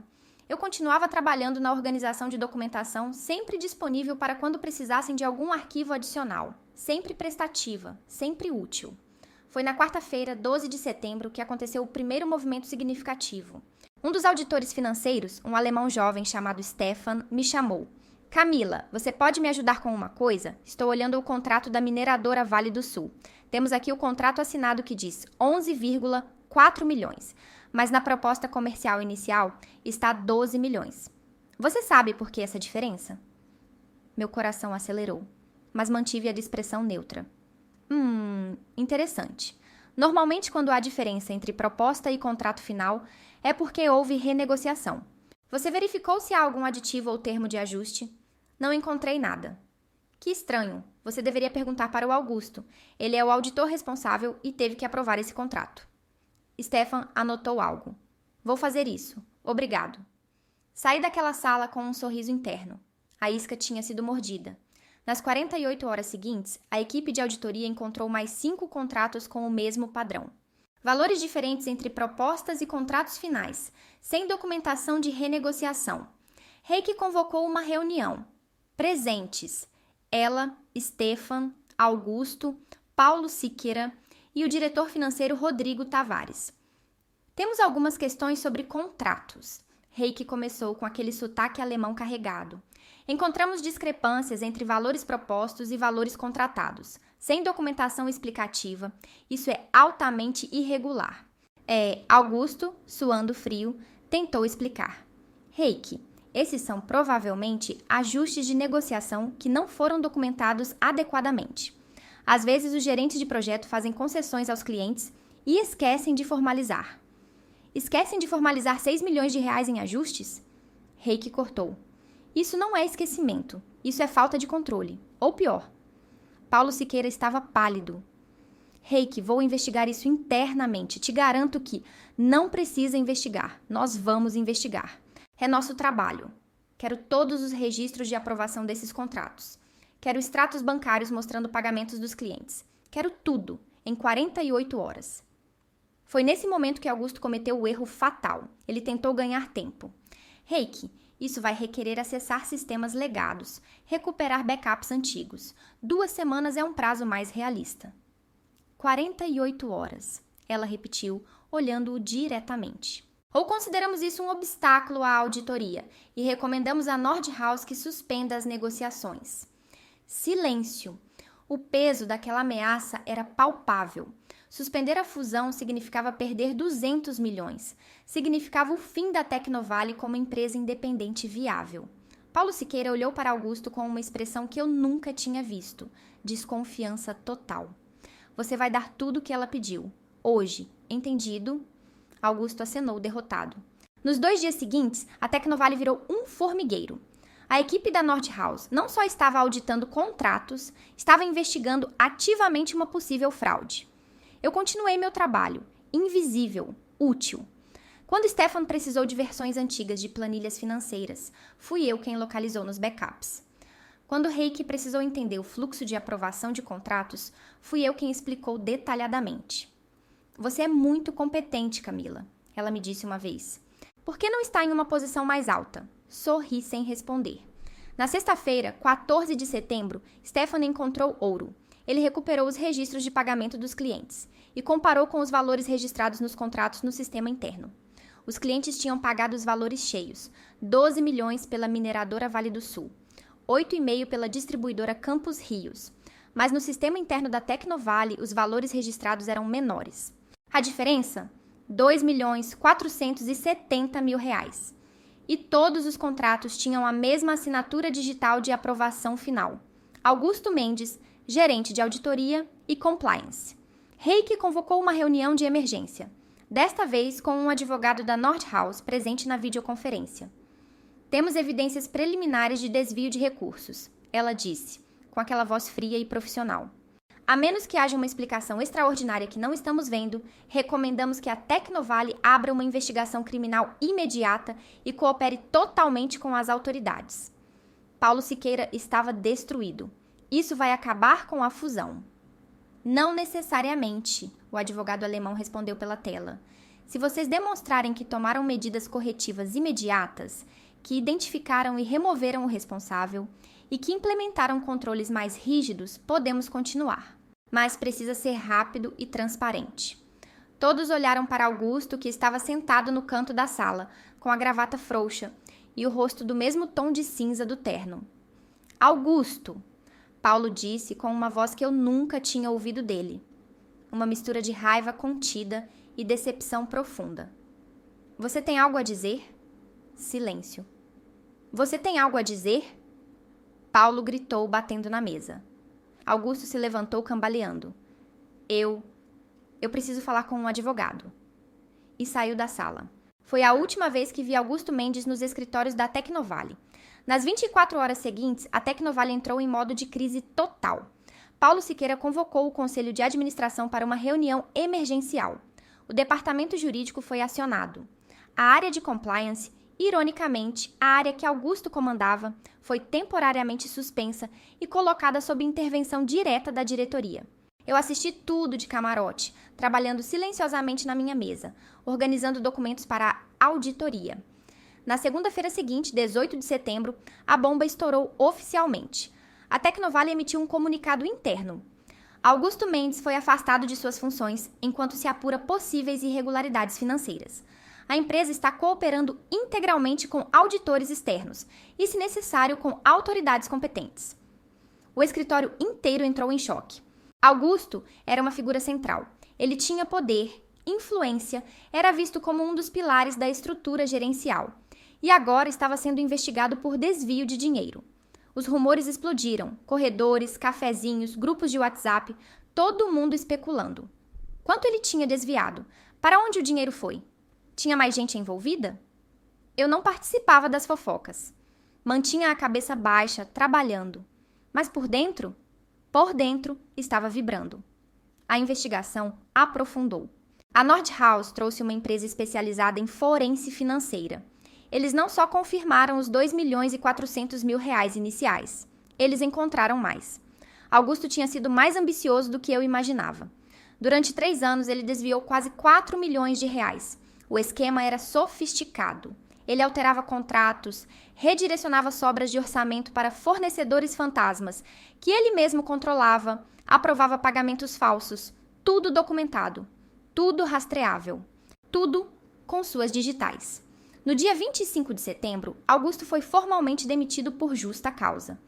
Eu continuava trabalhando na organização de documentação, sempre disponível para quando precisassem de algum arquivo adicional. Sempre prestativa, sempre útil. Foi na quarta-feira, 12 de setembro, que aconteceu o primeiro movimento significativo. Um dos auditores financeiros, um alemão jovem chamado Stefan, me chamou. Camila, você pode me ajudar com uma coisa? Estou olhando o contrato da mineradora Vale do Sul. Temos aqui o contrato assinado que diz 11,4 milhões, mas na proposta comercial inicial está 12 milhões. Você sabe por que essa diferença? Meu coração acelerou, mas mantive a expressão neutra. Interessante. Normalmente, quando há diferença entre proposta e contrato final, é porque houve renegociação. Você verificou se há algum aditivo ou termo de ajuste? Não encontrei nada. Que estranho. Você deveria perguntar para o Augusto. Ele é o auditor responsável e teve que aprovar esse contrato. Stefan anotou algo. Vou fazer isso. Obrigado. Saí daquela sala com um sorriso interno. A isca tinha sido mordida. Nas 48 horas seguintes, a equipe de auditoria encontrou mais 5 contratos com o mesmo padrão. Valores diferentes entre propostas e contratos finais, sem documentação de renegociação. Heike convocou uma reunião. Presentes: ela, Stefan, Augusto, Paulo Siqueira e o diretor financeiro Rodrigo Tavares. Temos algumas questões sobre contratos. Heike começou com aquele sotaque alemão carregado. Encontramos discrepâncias entre valores propostos e valores contratados, sem documentação explicativa. Isso é altamente irregular. Augusto, suando frio, tentou explicar. Heike, esses são provavelmente ajustes de negociação que não foram documentados adequadamente. Às vezes, os gerentes de projeto fazem concessões aos clientes e esquecem de formalizar. Esquecem de formalizar 6 milhões de reais em ajustes? Heike cortou. Isso não é esquecimento, isso é falta de controle. Ou pior. Paulo Siqueira estava pálido. Heike, vou investigar isso internamente. Te garanto que não precisa investigar. Nós vamos investigar. É nosso trabalho. Quero todos os registros de aprovação desses contratos. Quero extratos bancários mostrando pagamentos dos clientes. Quero tudo, em 48 horas. Foi nesse momento que Augusto cometeu o erro fatal. Ele tentou ganhar tempo. Heike, isso vai requerer acessar sistemas legados, recuperar backups antigos. 2 semanas é um prazo mais realista. 48 horas, ela repetiu, olhando-o diretamente. Ou consideramos isso um obstáculo à auditoria e recomendamos à Nordhaus que suspenda as negociações. Silêncio. O peso daquela ameaça era palpável. Suspender a fusão significava perder 200 milhões. Significava o fim da Tecnovale como empresa independente viável. Paulo Siqueira olhou para Augusto com uma expressão que eu nunca tinha visto. Desconfiança total. Você vai dar tudo o que ela pediu. Hoje. Entendido? Augusto acenou derrotado. Nos 2 dias seguintes, a Tecnovale virou um formigueiro. A equipe da Nordhaus não só estava auditando contratos, estava investigando ativamente uma possível fraude. Eu continuei meu trabalho, invisível, útil. Quando Stefan precisou de versões antigas de planilhas financeiras, fui eu quem localizou nos backups. Quando Heike precisou entender o fluxo de aprovação de contratos, fui eu quem explicou detalhadamente. Você é muito competente, Camila, ela me disse uma vez. Por que não está em uma posição mais alta? Sorri sem responder. Na sexta-feira, 14 de setembro, Stephanie encontrou ouro. Ele recuperou os registros de pagamento dos clientes e comparou com os valores registrados nos contratos no sistema interno. Os clientes tinham pagado os valores cheios: 12 milhões pela mineradora Vale do Sul, 8,5 pela distribuidora Campos Rios. Mas no sistema interno da Tecnovale, os valores registrados eram menores. A diferença? R$ 2.470.000. E todos os contratos tinham a mesma assinatura digital de aprovação final: Augusto Mendes, gerente de auditoria e compliance. Reiki convocou uma reunião de emergência, desta vez com um advogado da Nordhaus presente na videoconferência. Temos evidências preliminares de desvio de recursos, ela disse, com aquela voz fria e profissional. A menos que haja uma explicação extraordinária que não estamos vendo, recomendamos que a Tecnovale abra uma investigação criminal imediata e coopere totalmente com as autoridades. Paulo Siqueira estava destruído. Isso vai acabar com a fusão. Não necessariamente, o advogado alemão respondeu pela tela. Se vocês demonstrarem que tomaram medidas corretivas imediatas, que identificaram e removeram o responsável e que implementaram controles mais rígidos, podemos continuar. Mas precisa ser rápido e transparente. Todos olharam para Augusto, que estava sentado no canto da sala, com a gravata frouxa e o rosto do mesmo tom de cinza do terno. Augusto! Paulo disse com uma voz que eu nunca tinha ouvido dele. Uma mistura de raiva contida e decepção profunda. Você tem algo a dizer? Silêncio. Você tem algo a dizer? Paulo gritou, batendo na mesa. Augusto se levantou cambaleando. Eu preciso falar com um advogado. E saiu da sala. Foi a última vez que vi Augusto Mendes nos escritórios da Tecnovale. Nas 24 horas seguintes, a Tecnovale entrou em modo de crise total. Paulo Siqueira convocou o Conselho de Administração para uma reunião emergencial. O departamento jurídico foi acionado. A área de compliance, ironicamente, a área que Augusto comandava, foi temporariamente suspensa e colocada sob intervenção direta da diretoria. Eu assisti tudo de camarote, trabalhando silenciosamente na minha mesa, organizando documentos para a auditoria. Na segunda-feira seguinte, 18 de setembro, a bomba estourou oficialmente. A Tecnovale emitiu um comunicado interno. Augusto Mendes foi afastado de suas funções enquanto se apura possíveis irregularidades financeiras. A empresa está cooperando integralmente com auditores externos e, se necessário, com autoridades competentes. O escritório inteiro entrou em choque. Augusto era uma figura central. Ele tinha poder, influência, era visto como um dos pilares da estrutura gerencial. E agora estava sendo investigado por desvio de dinheiro. Os rumores explodiram, corredores, cafezinhos, grupos de WhatsApp, todo mundo especulando. Quanto ele tinha desviado? Para onde o dinheiro foi? Tinha mais gente envolvida? Eu não participava das fofocas. Mantinha a cabeça baixa, trabalhando. Mas por dentro estava vibrando. A investigação aprofundou. A Nordhaus trouxe uma empresa especializada em forense financeira. Eles não só confirmaram os R$ 2.400.000 iniciais. Eles encontraram mais. Augusto tinha sido mais ambicioso do que eu imaginava. Durante 3 anos, ele desviou quase R$ 4 milhões. O esquema era sofisticado. Ele alterava contratos, redirecionava sobras de orçamento para fornecedores fantasmas, que ele mesmo controlava, aprovava pagamentos falsos, tudo documentado, tudo rastreável, tudo com suas digitais. No dia 25 de setembro, Augusto foi formalmente demitido por justa causa.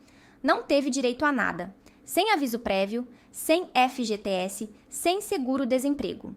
Não teve direito a nada, sem aviso prévio, sem FGTS, sem seguro-desemprego.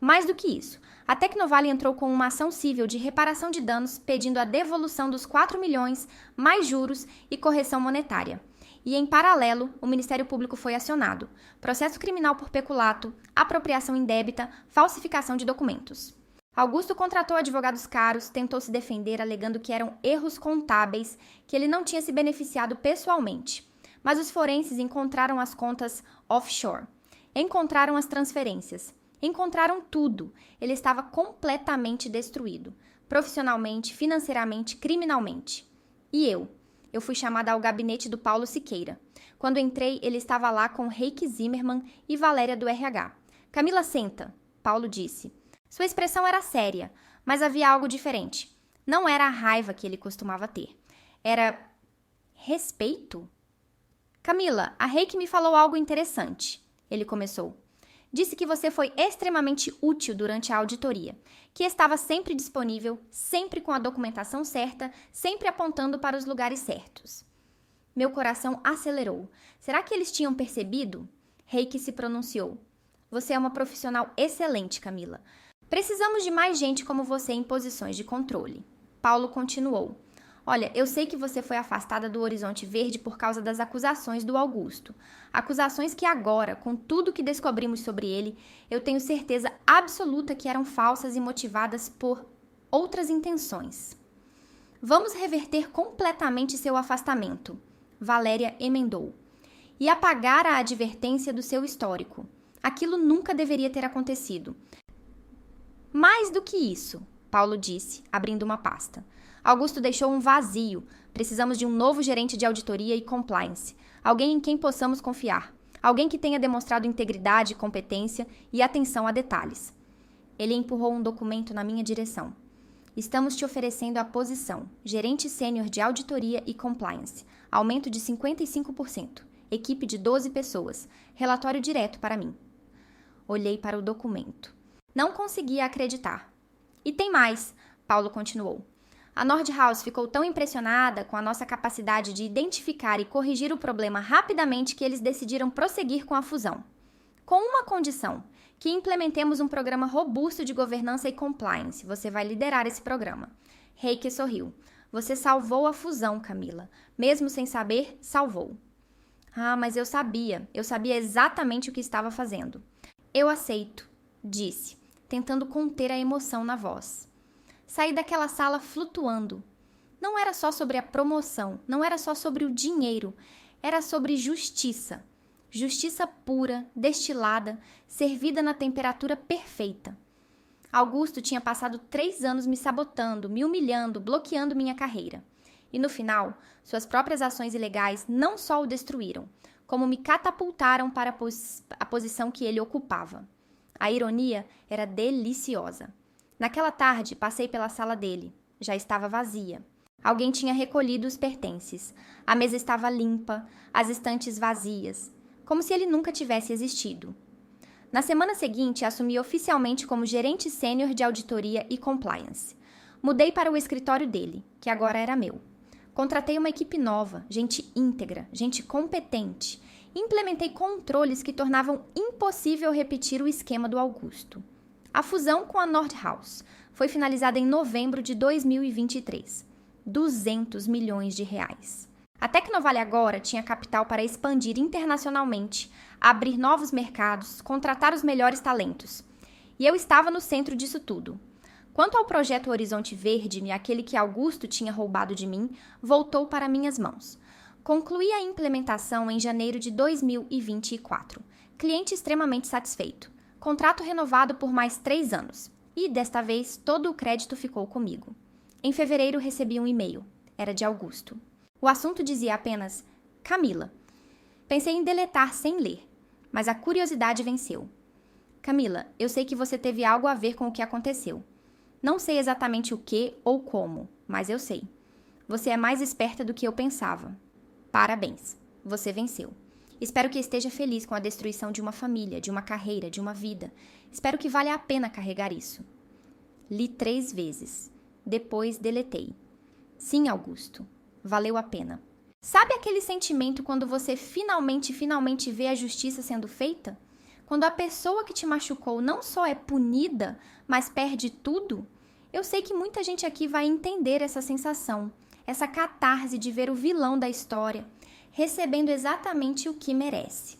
Mais do que isso, a Tecnovale entrou com uma ação civil de reparação de danos pedindo a devolução dos 4 milhões, mais juros e correção monetária. E, em paralelo, o Ministério Público foi acionado. Processo criminal por peculato, apropriação indébita, falsificação de documentos. Augusto contratou advogados caros, tentou se defender alegando que eram erros contábeis, que ele não tinha se beneficiado pessoalmente. Mas os forenses encontraram as contas offshore, encontraram as transferências, encontraram tudo. Ele estava completamente destruído, profissionalmente, financeiramente, criminalmente. E eu fui chamada ao gabinete do Paulo Siqueira. Quando entrei, ele estava lá com Reiki Zimmermann e Valéria do RH. Camila, senta, Paulo disse. Sua expressão era séria, mas havia algo diferente. Não era a raiva que ele costumava ter. Era respeito? Camila, a Reiki me falou algo interessante. Ele começou. Disse que você foi extremamente útil durante a auditoria, que estava sempre disponível, sempre com a documentação certa, sempre apontando para os lugares certos. Meu coração acelerou. Será que eles tinham percebido? Reiki se pronunciou. Você é uma profissional excelente, Camila. Precisamos de mais gente como você em posições de controle. Paulo continuou. Olha, eu sei que você foi afastada do Horizonte Verde por causa das acusações do Augusto. Acusações que agora, com tudo que descobrimos sobre ele, eu tenho certeza absoluta que eram falsas e motivadas por outras intenções. Vamos reverter completamente seu afastamento, Valéria emendou, e apagar a advertência do seu histórico. Aquilo nunca deveria ter acontecido. Mais do que isso, Paulo disse, abrindo uma pasta. Augusto deixou um vazio. Precisamos de um novo gerente de auditoria e compliance. Alguém em quem possamos confiar. Alguém que tenha demonstrado integridade, competência e atenção a detalhes. Ele empurrou um documento na minha direção. Estamos te oferecendo a posição, gerente sênior de auditoria e compliance. Aumento de 55%. Equipe de 12 pessoas. Relatório direto para mim. Olhei para o documento. Não conseguia acreditar. E tem mais, Paulo continuou. A Nordhaus ficou tão impressionada com a nossa capacidade de identificar e corrigir o problema rapidamente que eles decidiram prosseguir com a fusão. Com uma condição, que implementemos um programa robusto de governança e compliance. Você vai liderar esse programa. Reiki sorriu. Você salvou a fusão, Camila. Mesmo sem saber, salvou. Ah, mas eu sabia exatamente o que estava fazendo. Eu aceito, disse, tentando conter a emoção na voz. Saí daquela sala flutuando. Não era só sobre a promoção, não era só sobre o dinheiro, era sobre justiça. Justiça pura, destilada, servida na temperatura perfeita. Augusto tinha passado 3 anos me sabotando, me humilhando, bloqueando minha carreira. E no final, suas próprias ações ilegais não só o destruíram, como me catapultaram para a posição que ele ocupava. A ironia era deliciosa. Naquela tarde, passei pela sala dele. Já estava vazia. Alguém tinha recolhido os pertences. A mesa estava limpa, as estantes vazias, como se ele nunca tivesse existido. Na semana seguinte, assumi oficialmente como gerente sênior de auditoria e compliance. Mudei para o escritório dele, que agora era meu. Contratei uma equipe nova, gente íntegra, gente competente. Implementei controles que tornavam impossível repetir o esquema do Augusto. A fusão com a Nordhaus foi finalizada em novembro de 2023. 200 milhões de reais. A Tecnovale agora tinha capital para expandir internacionalmente, abrir novos mercados, contratar os melhores talentos. E eu estava no centro disso tudo. Quanto ao projeto Horizonte Verde, aquele que Augusto tinha roubado de mim, voltou para minhas mãos. Concluí a implementação em janeiro de 2024. Cliente extremamente satisfeito. Contrato renovado por mais 3 anos. E, desta vez, todo o crédito ficou comigo. Em fevereiro, recebi um e-mail. Era de Augusto. O assunto dizia apenas Camila. Pensei em deletar sem ler, mas a curiosidade venceu. Camila, eu sei que você teve algo a ver com o que aconteceu. Não sei exatamente o que ou como, mas eu sei. Você é mais esperta do que eu pensava. Parabéns, você venceu. Espero que esteja feliz com a destruição de uma família, de uma carreira, de uma vida. Espero que valha a pena carregar isso. Li 3 vezes. Depois deletei. Sim, Augusto. Valeu a pena. Sabe aquele sentimento quando você finalmente vê a justiça sendo feita? Quando a pessoa que te machucou não só é punida, mas perde tudo? Eu sei que muita gente aqui vai entender essa sensação, essa catarse de ver o vilão da história recebendo exatamente o que merece.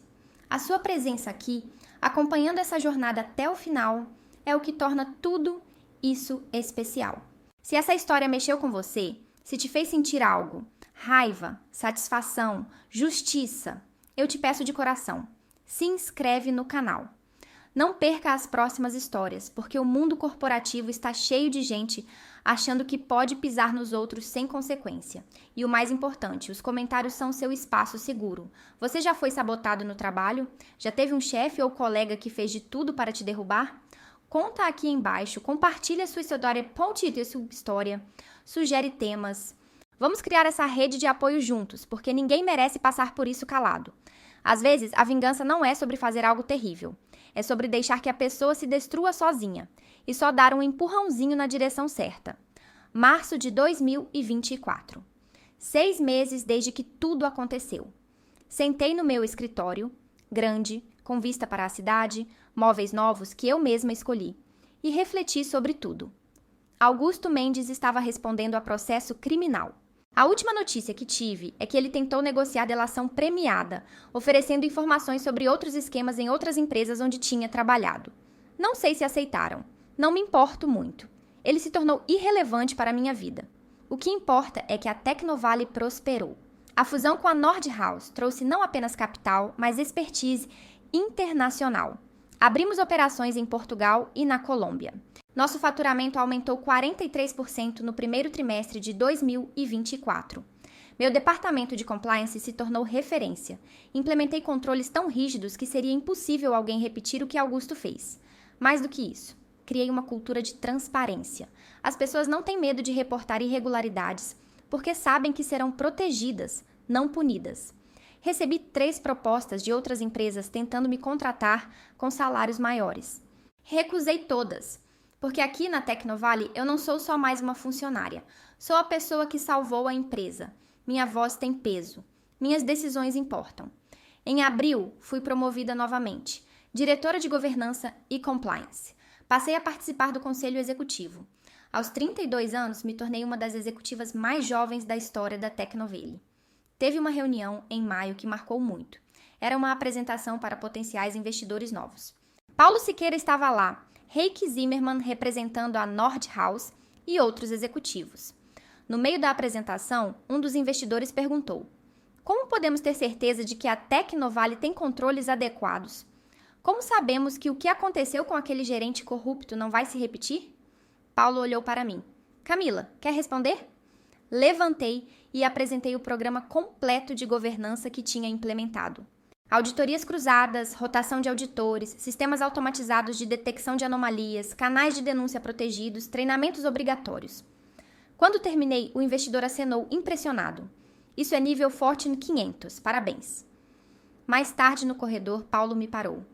A sua presença aqui, acompanhando essa jornada até o final, é o que torna tudo isso especial. Se essa história mexeu com você, se te fez sentir algo, raiva, satisfação, justiça, eu te peço de coração, se inscreve no canal. Não perca as próximas histórias, porque o mundo corporativo está cheio de gente achando que pode pisar nos outros sem consequência. E o mais importante, os comentários são seu espaço seguro. Você já foi sabotado no trabalho? Já teve um chefe ou colega que fez de tudo para te derrubar? Conta aqui embaixo, compartilha sua história, ponte sua história, sugere temas. Vamos criar essa rede de apoio juntos, porque ninguém merece passar por isso calado. Às vezes, a vingança não é sobre fazer algo terrível. É sobre deixar que a pessoa se destrua sozinha e só dar um empurrãozinho na direção certa. Março de 2024. 6 meses desde que tudo aconteceu. Sentei no meu escritório, grande, com vista para a cidade, móveis novos que eu mesma escolhi, e refleti sobre tudo. Augusto Mendes estava respondendo a processo criminal. A última notícia que tive é que ele tentou negociar delação premiada, oferecendo informações sobre outros esquemas em outras empresas onde tinha trabalhado. Não sei se aceitaram. Não me importo muito. Ele se tornou irrelevante para a minha vida. O que importa é que a Tecnovale prosperou. A fusão com a Nordhaus trouxe não apenas capital, mas expertise internacional. Abrimos operações em Portugal e na Colômbia. Nosso faturamento aumentou 43% no primeiro trimestre de 2024. Meu departamento de compliance se tornou referência. Implementei controles tão rígidos que seria impossível alguém repetir o que Augusto fez. Mais do que isso, criei uma cultura de transparência. As pessoas não têm medo de reportar irregularidades, porque sabem que serão protegidas, não punidas. Recebi 3 propostas de outras empresas tentando me contratar com salários maiores. Recusei todas, porque aqui na Tecnovale eu não sou só mais uma funcionária. Sou a pessoa que salvou a empresa. Minha voz tem peso. Minhas decisões importam. Em abril, fui promovida novamente, diretora de governança e compliance. Passei a participar do conselho executivo. Aos 32 anos, me tornei uma das executivas mais jovens da história da Tecnovale. Teve uma reunião em maio que marcou muito. Era uma apresentação para potenciais investidores novos. Paulo Siqueira estava lá, Heike Zimmermann representando a Nordhaus e outros executivos. No meio da apresentação, um dos investidores perguntou: como podemos ter certeza de que a Tecnovale tem controles adequados? Como sabemos que o que aconteceu com aquele gerente corrupto não vai se repetir? Paulo olhou para mim. Camila, quer responder? Levantei e apresentei o programa completo de governança que tinha implementado. Auditorias cruzadas, rotação de auditores, sistemas automatizados de detecção de anomalias, canais de denúncia protegidos, treinamentos obrigatórios. Quando terminei, o investidor acenou impressionado. Isso é nível Fortune 500, parabéns. Mais tarde no corredor, Paulo me parou.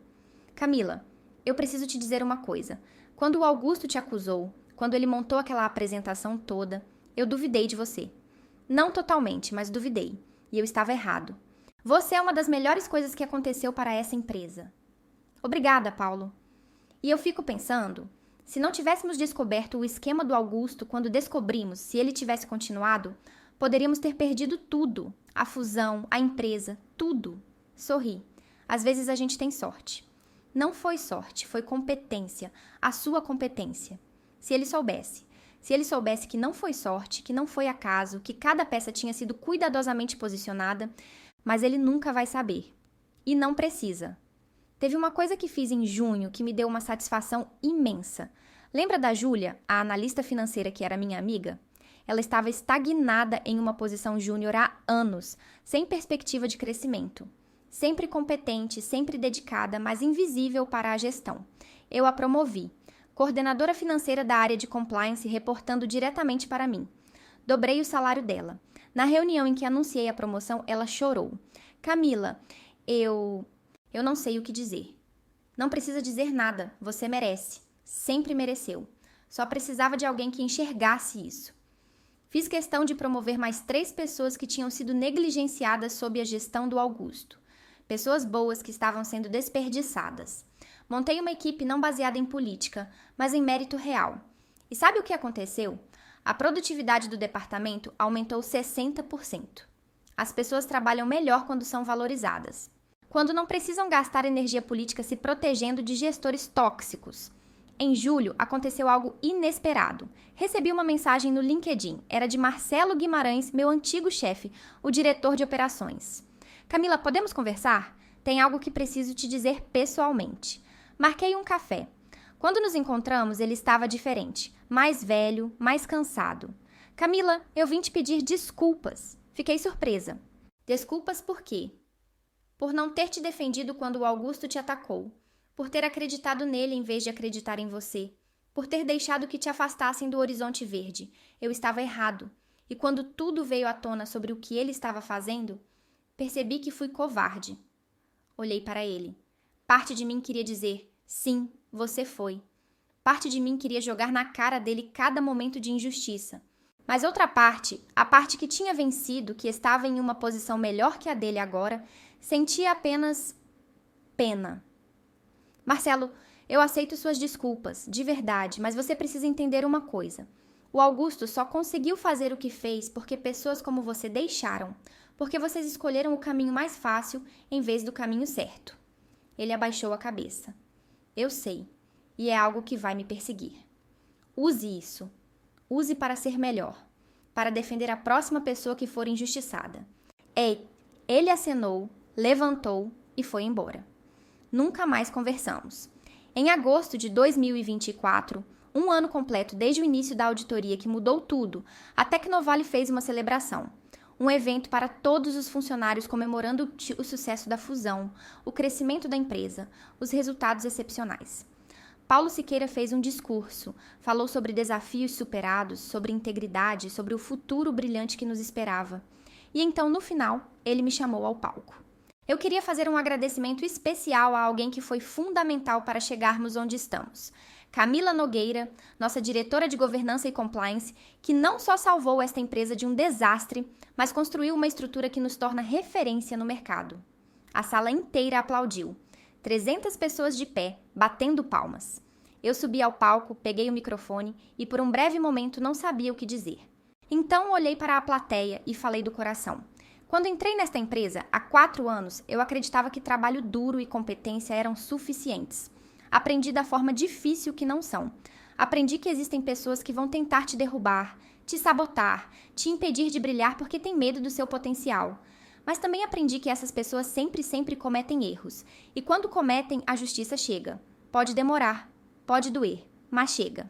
Camila, eu preciso te dizer uma coisa. Quando o Augusto te acusou, quando ele montou aquela apresentação toda, eu duvidei de você. Não totalmente, mas duvidei. E eu estava errado. Você é uma das melhores coisas que aconteceu para essa empresa. Obrigada, Paulo. E eu fico pensando, se não tivéssemos descoberto o esquema do Augusto quando descobrimos, se ele tivesse continuado, poderíamos ter perdido tudo. A fusão, a empresa, tudo. Sorri. Às vezes a gente tem sorte. Não foi sorte, foi competência. A sua competência. Se ele soubesse que não foi sorte, que não foi acaso, que cada peça tinha sido cuidadosamente posicionada, mas ele nunca vai saber. E não precisa. Teve uma coisa que fiz em junho que me deu uma satisfação imensa. Lembra da Júlia, a analista financeira que era minha amiga? Ela estava estagnada em uma posição júnior há anos, sem perspectiva de crescimento. Sempre competente, sempre dedicada, mas invisível para a gestão. Eu a promovi. Coordenadora financeira da área de compliance, reportando diretamente para mim. Dobrei o salário dela. Na reunião em que anunciei a promoção, ela chorou. Camila, eu não sei o que dizer. Não precisa dizer nada, você merece. Sempre mereceu. Só precisava de alguém que enxergasse isso. Fiz questão de promover mais 3 pessoas que tinham sido negligenciadas sob a gestão do Augusto. Pessoas boas que estavam sendo desperdiçadas. Montei uma equipe não baseada em política, mas em mérito real. E sabe o que aconteceu? A produtividade do departamento aumentou 60%. As pessoas trabalham melhor quando são valorizadas. Quando não precisam gastar energia política se protegendo de gestores tóxicos. Em julho, aconteceu algo inesperado. Recebi uma mensagem no LinkedIn. Era de Marcelo Guimarães, meu antigo chefe, o diretor de operações. Camila, podemos conversar? Tem algo que preciso te dizer pessoalmente. Marquei um café. Quando nos encontramos, ele estava diferente. Mais velho, mais cansado. Camila, eu vim te pedir desculpas. Fiquei surpresa. Desculpas por quê? Por não ter te defendido quando o Augusto te atacou. por ter acreditado nele em vez de acreditar em você, por ter deixado que te afastassem do horizonte verde. Eu estava errado, e quando tudo veio à tona sobre o que ele estava fazendo, percebi que fui covarde. Olhei para ele. Parte de mim queria dizer, sim, você foi. Parte de mim queria jogar na cara dele cada momento de injustiça. Mas outra parte, a parte que tinha vencido, que estava em uma posição melhor que a dele agora, sentia apenas pena. Marcelo, eu aceito suas desculpas, de verdade, mas você precisa entender uma coisa. O Augusto só conseguiu fazer o que fez porque pessoas como você deixaram, porque vocês escolheram o caminho mais fácil em vez do caminho certo. Ele abaixou a cabeça. Eu sei, e é algo que vai me perseguir. Use isso. Use para ser melhor, para defender a próxima pessoa que for injustiçada. Ele acenou, levantou e foi embora. Nunca mais conversamos. Em agosto de 2024, um ano completo desde o início da auditoria que mudou tudo, a Tecnovale fez uma celebração. Um evento para todos os funcionários comemorando o sucesso da fusão, o crescimento da empresa, os resultados excepcionais. Paulo Siqueira fez um discurso, falou sobre desafios superados, sobre integridade, sobre o futuro brilhante que nos esperava. E então, no final, ele me chamou ao palco. Eu queria fazer um agradecimento especial a alguém que foi fundamental para chegarmos onde estamos. Camila Nogueira, nossa diretora de governança e compliance, que não só salvou esta empresa de um desastre, mas construiu uma estrutura que nos torna referência no mercado. A sala inteira aplaudiu. 300 pessoas de pé, batendo palmas. Eu subi ao palco, peguei o microfone e por um breve momento não sabia o que dizer. Então olhei para a plateia e falei do coração. Quando entrei nesta empresa, há 4 anos, eu acreditava que trabalho duro e competência eram suficientes. Aprendi da forma difícil que não são. Aprendi que existem pessoas que vão tentar te derrubar, te sabotar, te impedir de brilhar porque têm medo do seu potencial. Mas também aprendi que essas pessoas sempre cometem erros. E quando cometem, a justiça chega. Pode demorar, pode doer, mas chega.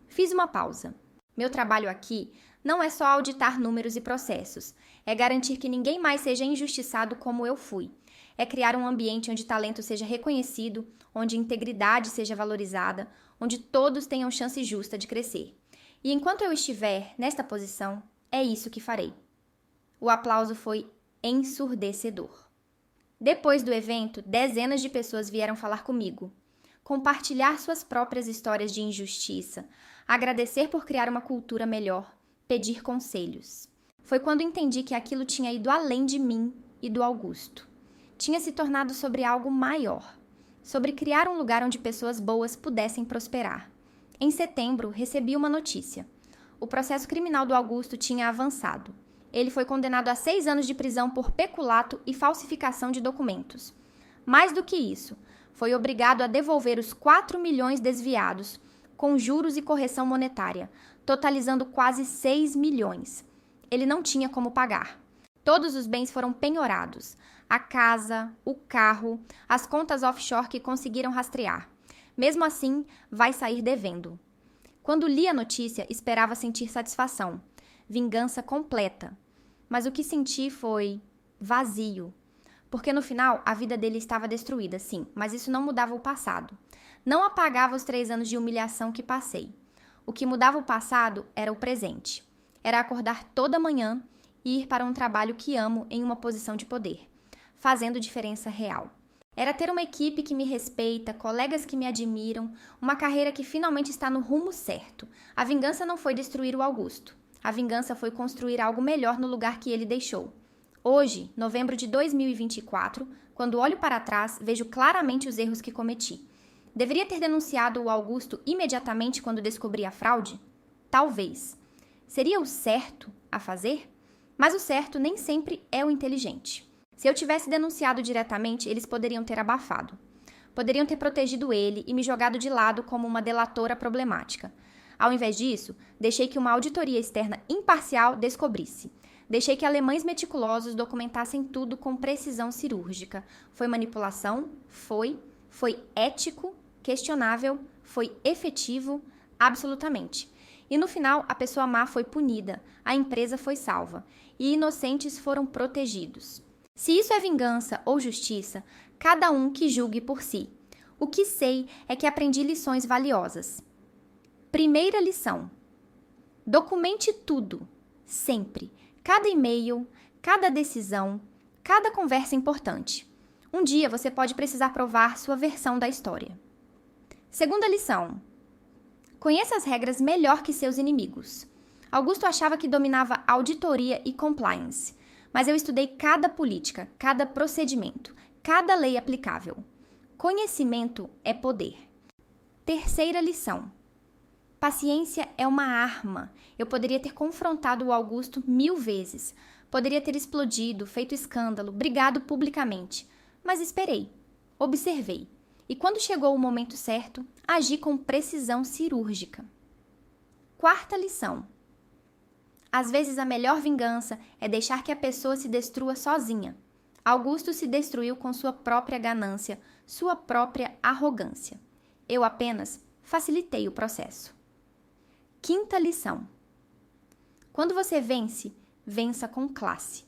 Fiz uma pausa. Meu trabalho aqui não é só auditar números e processos. É garantir que ninguém mais seja injustiçado como eu fui. É criar um ambiente onde talento seja reconhecido, onde integridade seja valorizada, onde todos tenham chance justa de crescer. E enquanto eu estiver nesta posição, é isso que farei. O aplauso foi ensurdecedor. Depois do evento, dezenas de pessoas vieram falar comigo, compartilhar suas próprias histórias de injustiça, agradecer por criar uma cultura melhor, pedir conselhos. Foi quando entendi que aquilo tinha ido além de mim e do Augusto. Tinha se tornado sobre algo maior, sobre criar um lugar onde pessoas boas pudessem prosperar. Em setembro, recebi uma notícia. O processo criminal do Augusto tinha avançado. Ele foi condenado a 6 anos de prisão por peculato e falsificação de documentos. Mais do que isso, foi obrigado a devolver os 4 milhões desviados, com juros e correção monetária, totalizando quase 6 milhões. Ele não tinha como pagar. Todos os bens foram penhorados. A casa, o carro, as contas offshore que conseguiram rastrear. Mesmo assim, vai sair devendo. Quando li a notícia, esperava sentir satisfação, vingança completa. Mas o que senti foi vazio. Porque no final, a vida dele estava destruída, sim, mas isso não mudava o passado. Não apagava os 3 anos de humilhação que passei. O que mudava o passado era o presente. Era acordar toda manhã e ir para um trabalho que amo em uma posição de poder, fazendo diferença real. Era ter uma equipe que me respeita, colegas que me admiram, uma carreira que finalmente está no rumo certo. A vingança não foi destruir o Augusto. A vingança foi construir algo melhor no lugar que ele deixou. Hoje, novembro de 2024, quando olho para trás, vejo claramente os erros que cometi. Deveria ter denunciado o Augusto imediatamente quando descobri a fraude? Talvez. Seria o certo a fazer? Mas o certo nem sempre é o inteligente. Se eu tivesse denunciado diretamente, eles poderiam ter abafado. Poderiam ter protegido ele e me jogado de lado como uma delatora problemática. Ao invés disso, deixei que uma auditoria externa imparcial descobrisse. Deixei que alemães meticulosos documentassem tudo com precisão cirúrgica. Foi manipulação? Foi ético? Questionável? Foi efetivo? Absolutamente. E no final, a pessoa má foi punida, a empresa foi salva, e inocentes foram protegidos. Se isso é vingança ou justiça, cada um que julgue por si. O O que sei é que aprendi lições valiosas. Primeira lição: documente tudo, sempre. Cada e-mail, cada decisão, cada conversa importante. Um dia você pode precisar provar sua versão da história. Segunda lição: conheça as regras melhor que seus inimigos. Augusto achava que dominava auditoria e compliance, mas eu estudei cada política, cada procedimento, cada lei aplicável. Conhecimento é poder. Terceira lição: paciência é uma arma. Eu poderia ter confrontado o Augusto 1000 vezes. Poderia ter explodido, feito escândalo, brigado publicamente. Mas esperei, observei. E quando chegou o momento certo, agi com precisão cirúrgica. Quarta lição: às vezes a melhor vingança é deixar que a pessoa se destrua sozinha. Augusto se destruiu com sua própria ganância, sua própria arrogância. Eu apenas facilitei o processo. Quinta lição: quando você vence, vença com classe.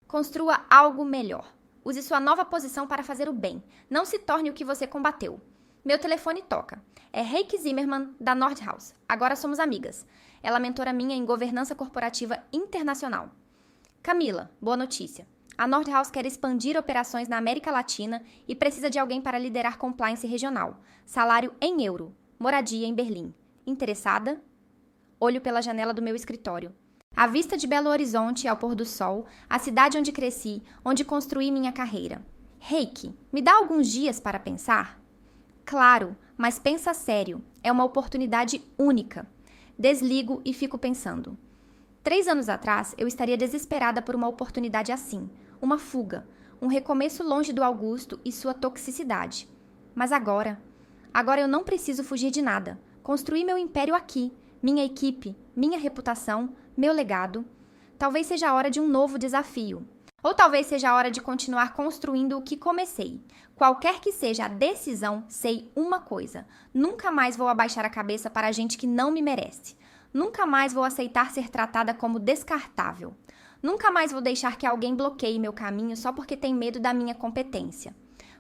Construa algo melhor. Use sua nova posição para fazer o bem. Não se torne o que você combateu. Meu telefone toca. É Heike Zimmermann, da Nordhaus. Agora somos amigas. Ela é mentora minha em governança corporativa internacional. Camila, boa notícia. A Nordhaus quer expandir operações na América Latina e precisa de alguém para liderar compliance regional. Salário em euro. Moradia em Berlim. Interessada? Olho pela janela do meu escritório. A vista de Belo Horizonte ao pôr do sol, a cidade onde cresci, onde construí minha carreira. Heike, me dá alguns dias para pensar? Claro, mas pensa sério. É uma oportunidade única. Desligo e fico pensando. 3 anos atrás, eu estaria desesperada por uma oportunidade assim. Uma fuga, um recomeço longe do Augusto e sua toxicidade. Mas agora eu não preciso fugir de nada. Construí meu império aqui, minha equipe, minha reputação, meu legado. Talvez seja a hora de um novo desafio. Ou talvez seja a hora de continuar construindo o que comecei. Qualquer que seja a decisão, sei uma coisa: nunca mais vou abaixar a cabeça para gente que não me merece. Nunca mais vou aceitar ser tratada como descartável. Nunca mais vou deixar que alguém bloqueie meu caminho só porque tem medo da minha competência.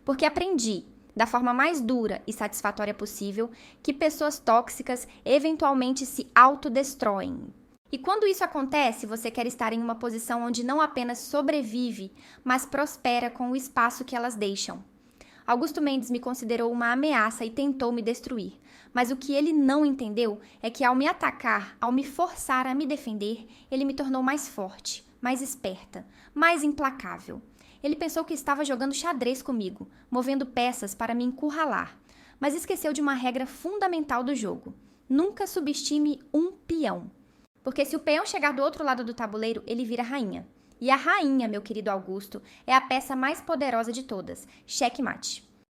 Porque aprendi, da forma mais dura e satisfatória possível, que pessoas tóxicas eventualmente se autodestroem. E quando isso acontece, você quer estar em uma posição onde não apenas sobrevive, mas prospera com o espaço que elas deixam. Augusto Mendes me considerou uma ameaça e tentou me destruir. Mas o que ele não entendeu é que ao me atacar, ao me forçar a me defender, ele me tornou mais forte, mais esperta, mais implacável. Ele pensou que estava jogando xadrez comigo, movendo peças para me encurralar. Mas esqueceu de uma regra fundamental do jogo: nunca subestime um peão. Porque se o peão chegar do outro lado do tabuleiro, ele vira rainha. E a rainha, meu querido Augusto, é a peça mais poderosa de todas. Checkmate.